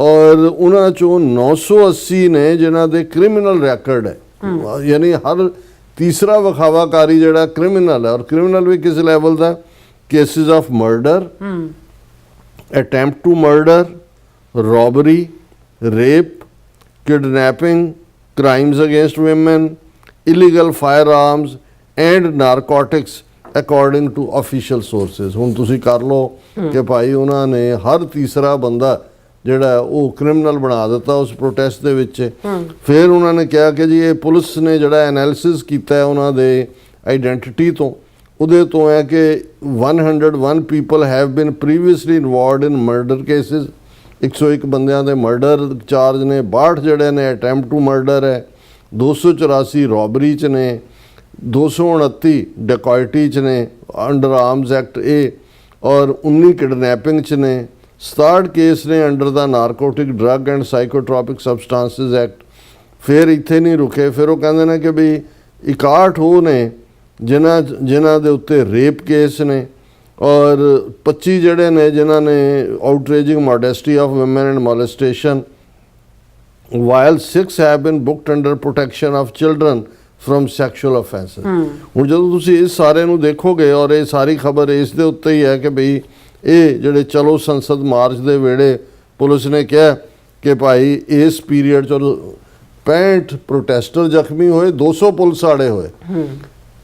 और उन्हां चों 980 ने जिन्हां दे क्रिमिनल रैकड है। यानी हर तीसरा विखावाकारी जिहड़ा क्रिमिनल है, और क्रिमिनल भी किस लैवल का, cases of murder, attempt to murder, robbery, rape, kidnapping, crimes against women, illegal fire arms and narcotics according to official sources. हुण तुसीं कर लो कि भाई उन्होंने हर तीसरा बंदा जिहड़ा वो क्रिमिनल बना दिता उस प्रोटेस्ट दे विच। फिर उन्होंने कहा कि जी ये पुलिस ने जिहड़ा एनालिसिस कीता है उन्हां दे आइडेंटिटी तो उहदे तो है कि 101 people have been previously involved in murder cases. 101 बंदियां दे मर्डर चार्ज ने, 62 जिहड़े ने अटैम्प्ट टू मर्डर है, 284 रॉबरी च ने, 229 डकैती च ने अंडर आर्म्स एक्ट ए, और 19 किडनैपिंग च ने, 67 केस ने under the narcotic drug and psychotropic substances act. फिर इत्थे नहीं रुके, फिर वो कहते हैं कि भी 61 वो ने ਜਿਨ੍ਹਾਂ ਦੇ ਉੱਤੇ ਰੇਪ ਕੇਸ ਨੇ, ਔਰ 25 ਜਿਹੜੇ ਨੇ ਜਿਨ੍ਹਾਂ ਨੇ outraging modesty of woman and molestation, while 6 have been booked under protection of children from sexual offences। ਹੁਣ ਜਦੋਂ ਤੁਸੀਂ ਇਸ ਸਾਰੇ ਨੂੰ ਦੇਖੋਗੇ, ਔਰ ਇਹ ਸਾਰੀ ਖਬਰ ਇਸ ਦੇ ਉੱਤੇ ਹੀ ਹੈ ਕਿ ਬਈ ਇਹ ਜਿਹੜੇ ਚਲੋ ਸੰਸਦ ਮਾਰਚ ਦੇ ਵੇਲੇ ਪੁਲਿਸ ਨੇ ਕਿਹਾ ਕਿ ਭਾਈ ਇਸ ਪੀਰੀਅਡ 'ਚ 65 ਪ੍ਰੋਟੈਸਟਰ ਜ਼ਖਮੀ ਹੋਏ, 200 ਪੁਲਿਸ ਵਾਲੇ ਹੋਏ।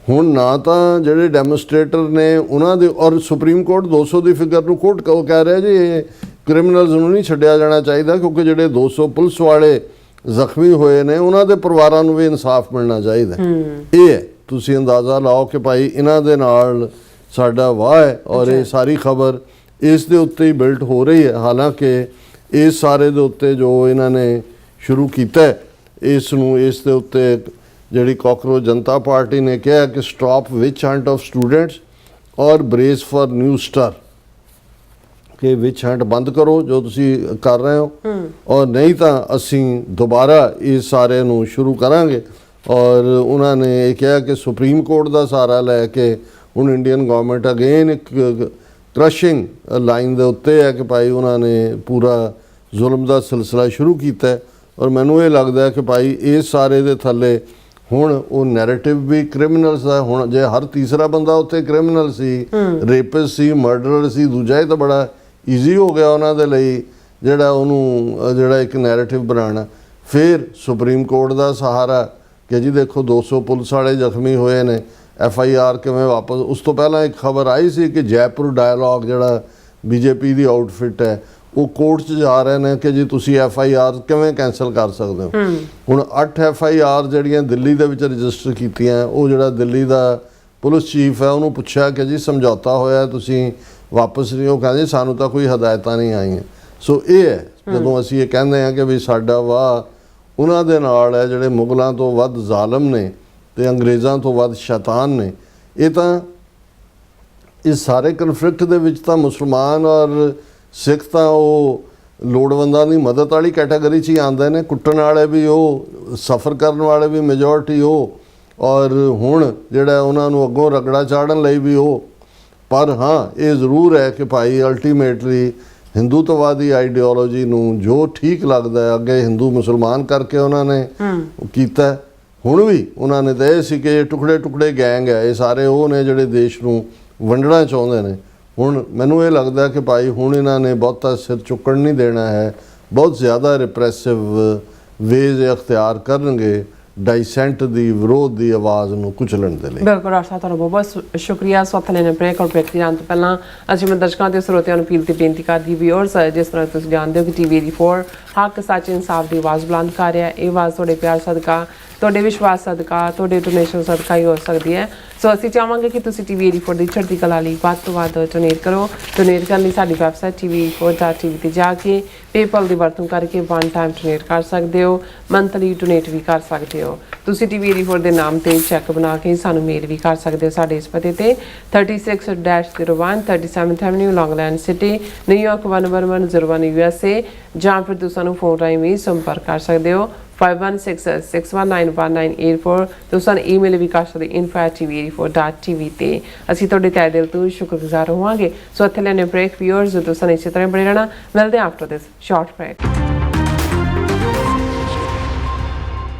ਹੁਣ ਨਾ ਤਾਂ ਜਿਹੜੇ ਡੈਮੋਸਟ੍ਰੇਟਰ ਨੇ ਉਹਨਾਂ ਦੇ, ਔਰ ਸੁਪਰੀਮ ਕੋਰਟ 200 ਦੀ ਫਿਗਰ ਨੂੰ ਕੋਟ ਕਹਿ ਰਿਹਾ ਜੀ ਇਹ ਕ੍ਰਿਮੀਨਲਸ ਨੂੰ ਨਹੀਂ ਛੱਡਿਆ ਜਾਣਾ ਚਾਹੀਦਾ, ਕਿਉਂਕਿ ਜਿਹੜੇ 200 ਪੁਲਿਸ ਵਾਲੇ ਜ਼ਖਮੀ ਹੋਏ ਨੇ ਉਹਨਾਂ ਦੇ ਪਰਿਵਾਰਾਂ ਨੂੰ ਵੀ ਇਨਸਾਫ ਮਿਲਣਾ ਚਾਹੀਦਾ। ਇਹ ਹੈ, ਤੁਸੀਂ ਅੰਦਾਜ਼ਾ ਲਾਓ ਕਿ ਭਾਈ ਇਹਨਾਂ ਦੇ ਨਾਲ ਸਾਡਾ ਵਾਹ ਹੈ, ਔਰ ਇਹ ਸਾਰੀ ਖਬਰ ਇਸ ਦੇ ਉੱਤੇ ਹੀ ਬਿਲਟ ਹੋ ਰਹੀ ਹੈ। ਹਾਲਾਂਕਿ ਇਸ ਸਾਰੇ ਦੇ ਉੱਤੇ ਜੋ ਇਹਨਾਂ ਨੇ ਸ਼ੁਰੂ ਕੀਤਾ ਇਸ ਨੂੰ, ਇਸ ਦੇ ਉੱਤੇ ਜਿਹੜੀ ਕਾਕਰੋਚ ਜਨਤਾ ਪਾਰਟੀ ਨੇ ਕਿਹਾ ਕਿ stop which hunt of students ਔਰ ਬ੍ਰੇਸ ਫॉर ਨਿਊ ਸਟਾਰ, ਕਿ ਵਿਚ ਹੰਟ ਬੰਦ ਕਰੋ ਜੋ ਤੁਸੀਂ ਕਰ ਰਹੇ ਹੋ, ਔਰ ਨਹੀਂ ਤਾਂ ਅਸੀਂ ਦੁਬਾਰਾ ਇਸ ਸਾਰੇ ਨੂੰ ਸ਼ੁਰੂ ਕਰਾਂਗੇ। ਔਰ ਉਹਨਾਂ ਨੇ ਇਹ ਕਿਹਾ ਕਿ ਸੁਪਰੀਮ ਕੋਰਟ ਦਾ ਸਹਾਰਾ ਲੈ ਕੇ ਹੁਣ ਇੰਡੀਅਨ ਗਵਰਨਮੈਂਟ ਅਗੇਨ ਇੱਕ ਕ੍ਰਸ਼ਿੰਗ ਲਾਈਨ ਦੇ ਉੱਤੇ ਹੈ ਕਿ ਭਾਈ ਉਹਨਾਂ ਨੇ ਪੂਰਾ ਜ਼ੁਲਮ ਦਾ ਸਿਲਸਿਲਾ ਸ਼ੁਰੂ ਕੀਤਾ ਹੈ। ਔਰ ਮੈਨੂੰ ਇਹ ਲੱਗਦਾ ਕਿ ਭਾਈ ਇਸ ਸਾਰੇ ਦੇ ਥੱਲੇ ਹੁਣ ਉਹ ਨੈਰੇਟਿਵ ਵੀ ਕ੍ਰਿਮੀਨਲਸ ਦਾ, ਹੁਣ ਜੇ ਹਰ ਤੀਸਰਾ ਬੰਦਾ ਉੱਥੇ ਕ੍ਰਿਮੀਨਲ ਸੀ, ਰੇਪਿਸਟ ਸੀ, ਮਰਡਰਰ ਸੀ, ਦੂਜਾ ਹੀ ਤਾਂ ਬੜਾ ਈਜ਼ੀ ਹੋ ਗਿਆ ਉਹਨਾਂ ਦੇ ਲਈ ਜਿਹੜਾ ਉਹਨੂੰ ਜਿਹੜਾ ਇੱਕ ਨੈਰੇਟਿਵ ਬਣਾਉਣਾ। ਫਿਰ ਸੁਪਰੀਮ ਕੋਰਟ ਦਾ ਸਹਾਰਾ ਕਿ ਜੀ ਦੇਖੋ 200 ਪੁਲਿਸ ਵਾਲੇ ਜ਼ਖਮੀ ਹੋਏ ਨੇ, FIR ਕਿਵੇਂ ਵਾਪਸ। ਉਸ ਤੋਂ ਪਹਿਲਾਂ ਇੱਕ ਖਬਰ ਆਈ ਸੀ ਕਿ ਜੈਪੁਰ ਡਾਇਲੌਗ ਜਿਹੜਾ BJP ਦੀ ਆਊਟਫਿਟ ਹੈ ਉਹ ਕੋਰਟ 'ਚ ਜਾ ਰਹੇ ਨੇ ਕਿ ਜੀ ਤੁਸੀਂ FIR ਕਿਵੇਂ ਕੈਂਸਲ ਕਰ ਸਕਦੇ ਹੋ। ਹੁਣ 8 FIR ਜਿਹੜੀਆਂ ਦਿੱਲੀ ਦੇ ਵਿੱਚ ਰਜਿਸਟਰ ਕੀਤੀਆਂ, ਉਹ ਜਿਹੜਾ ਦਿੱਲੀ ਦਾ ਪੁਲਿਸ ਚੀਫ ਹੈ ਉਹਨੂੰ ਪੁੱਛਿਆ ਕਿ ਜੀ ਸਮਝੌਤਾ ਹੋਇਆ ਤੁਸੀਂ ਵਾਪਸ ਨਹੀਂ, ਉਹ ਕਹਿੰਦੇ ਸਾਨੂੰ ਤਾਂ ਕੋਈ ਹਦਾਇਤਾਂ ਨਹੀਂ ਆਈਆਂ। ਸੋ ਇਹ ਹੈ ਜਦੋਂ ਅਸੀਂ ਇਹ ਕਹਿੰਦੇ ਹਾਂ ਕਿ ਵੀ ਸਾਡਾ ਵਾਹ ਉਹਨਾਂ ਦੇ ਨਾਲ ਹੈ ਜਿਹੜੇ ਮੁਗਲਾਂ ਤੋਂ ਵੱਧ ਜ਼ਾਲਮ ਨੇ ਤੇ ਅੰਗਰੇਜ਼ਾਂ ਤੋਂ ਵੱਧ ਸ਼ੈਤਾਨ ਨੇ। ਇਹ ਤਾਂ ਇਸ ਸਾਰੇ ਕਨਫਲਿਕਟ ਦੇ ਵਿੱਚ ਤਾਂ ਮੁਸਲਮਾਨ ਔਰ ਸਿੱਖ ਤਾਂ ਉਹ ਲੋੜਵੰਦਾਂ ਦੀ ਮਦਦ ਵਾਲੀ ਕੈਟਾਗਰੀ 'ਚ ਹੀ ਆਉਂਦੇ ਨੇ, ਕੁੱਟਣ ਵਾਲੇ ਵੀ ਉਹ, ਸਫ਼ਰ ਕਰਨ ਵਾਲੇ ਵੀ ਮੈਜੋਰਟੀ ਉਹ, ਔਰ ਹੁਣ ਜਿਹੜਾ ਉਹਨਾਂ ਨੂੰ ਅੱਗੋਂ ਰਗੜਾ ਚਾੜਨ ਲਈ ਵੀ ਉਹ। ਪਰ ਹਾਂ ਇਹ ਜ਼ਰੂਰ ਹੈ ਕਿ ਭਾਈ ਅਲਟੀਮੇਟਲੀ ਹਿੰਦੂਤਵਾਦੀ ਆਈਡੀਓਲੋਜੀ ਨੂੰ ਜੋ ਠੀਕ ਲੱਗਦਾ ਹੈ, ਅੱਗੇ ਹਿੰਦੂ ਮੁਸਲਮਾਨ ਕਰਕੇ ਉਹਨਾਂ ਨੇ ਕੀਤਾ। ਹੁਣ ਵੀ ਉਹਨਾਂ ਨੇ ਤਾਂ ਇਹ ਸੀ ਕਿ ਇਹ ਟੁਕੜੇ ਟੁਕੜੇ ਗੈਂਗ ਹੈ, ਇਹ ਸਾਰੇ ਉਹ ਨੇ ਜਿਹੜੇ ਦੇਸ਼ ਨੂੰ ਵੰਡਣਾ ਚਾਹੁੰਦੇ ਨੇ। ਹੁਣ ਮੈਨੂੰ ਇਹ ਲੱਗਦਾ ਕਿ ਭਾਈ ਹੁਣ ਇਹਨਾਂ ਨੇ ਬਹੁਤਾ ਸਿਰ ਚੁੱਕਣ ਨਹੀਂ ਦੇਣਾ ਹੈ, ਬਹੁਤ ਜ਼ਿਆਦਾ ਰਿਪਰੈਸਿਵ ਵੇਜ਼ ਅਖਤਿਆਰ ਕਰਨਗੇ ਡਾਈਸੈਂਟ ਦੀ, ਵਿਰੋਧ ਦੀ ਆਵਾਜ਼ ਨੂੰ ਕੁਚਲਣ ਦੇ ਲਈ। ਬਿਲਕੁਲ ਡਾਕਟਰ ਸਾਹਿਬ, ਤੁਹਾਡਾ ਬਹੁਤ ਸ਼ੁਕਰੀਆ। ਸਵਾਲ ਲੈਣੇ ਬ੍ਰੇਕ ਔਰ ਬ੍ਰੇਕ ਜਾਣ ਤੋਂ ਪਹਿਲਾਂ ਅਸੀਂ ਆਪਣੇ ਦਰਸ਼ਕਾਂ ਤੇ ਸਰੋਤਿਆਂ ਨੂੰ ਅਪੀਲ ਤੇ ਬੇਨਤੀ ਕਰਦੀ ਵਿਊਅਰਸ, ਜਿਸ ਤਰ੍ਹਾਂ ਤੁਸੀਂ ਜਾਣਦੇ ਹੋ ਕਿ TV 84 ਹੱਕ ਸੱਚ ਇਨਸਾਫ ਦੀ ਆਵਾਜ਼ ਬੁਲੰਦ ਕਰ ਰਿਹਾ। ਇਹ ਆਵਾਜ਼ ਤੁਹਾਡੇ ਪਿਆਰ ਸਦਕਾ, ਤੁਹਾਡੇ ਵਿਸ਼ਵਾਸ ਸਦਕਾ, ਤੁਹਾਡੇ ਡੋਨੇਸ਼ਨ ਸਦਕਾ ਹੀ ਹੋ ਸਕਦੀ ਹੈ। ਸੋ ਅਸੀਂ ਚਾਹਾਂਗੇ ਕਿ ਤੁਸੀਂ TV 84 ਦੀ ਚੜ੍ਹਦੀ ਕਲਾ ਲਈ ਵੱਧ ਤੋਂ ਵੱਧ ਡੋਨੇਟ ਕਰੋ। ਡੋਨੇਟ ਕਰਨ ਲਈ ਸਾਡੀ ਵੈਬਸਾਈਟ tv84.tv ਤੇ ਜਾ ਕੇ ਪੇਪਲ ਦੀ ਵਰਤੋਂ ਕਰਕੇ ਵਨ ਟਾਈਮ ਡੋਨੇਟ ਕਰ ਸਕਦੇ ਹੋ, ਮੰਥਲੀ ਡੋਨੇਟ ਵੀ ਕਰ ਸਕਦੇ ਹੋ। ਤੁਸੀਂ TV 84 ਦੇ ਨਾਮ ਤੇ ਚੈੱਕ ਬਣਾ ਕੇ ਸਾਨੂੰ ਮੇਲ ਵੀ ਕਰ ਸਕਦੇ ਹੋ ਸਾਡੇ ਇਸ ਪਤੇ ਤੇ 36-01 37th Avenue, Long Island city, New York 11101 USA, ਜਾਂ ਫਿਰ ਤੁਸੀਂ ਸਾਨੂੰ ਫੋਨ ਰਾਹੀਂ ਵੀ ਸੰਪਰਕ ਕਰ ਸਕਦੇ ਹੋ 5166191984। ਤੁਸੀਂ ਈਮੇਲ ਵੀ ਕਰ ਸਕਦੇ info@tv84.tv ਤੇ। ਅਸੀਂ ਤੁਹਾਡੇ ਤਹਿ ਦਿਲ ਤੋਂ ਸ਼ੁਕਰਗੁਜ਼ਾਰ ਹੋਵਾਂਗੇ। ਸੋ ਇੱਥੇ ਲੈਣੇ ਬ੍ਰੇਕ ਵਿਊਅਰਸ, ਤੁਸੀਂ ਇਸੇ ਤਰ੍ਹਾਂ ਬਣੇ ਰਹਿਣਾ। ਮਿਲਦੇ ਹਾਂ ਆਫਟਰ ਦਿਸ ਸ਼ਾਰਟ ਬ੍ਰੇਕ।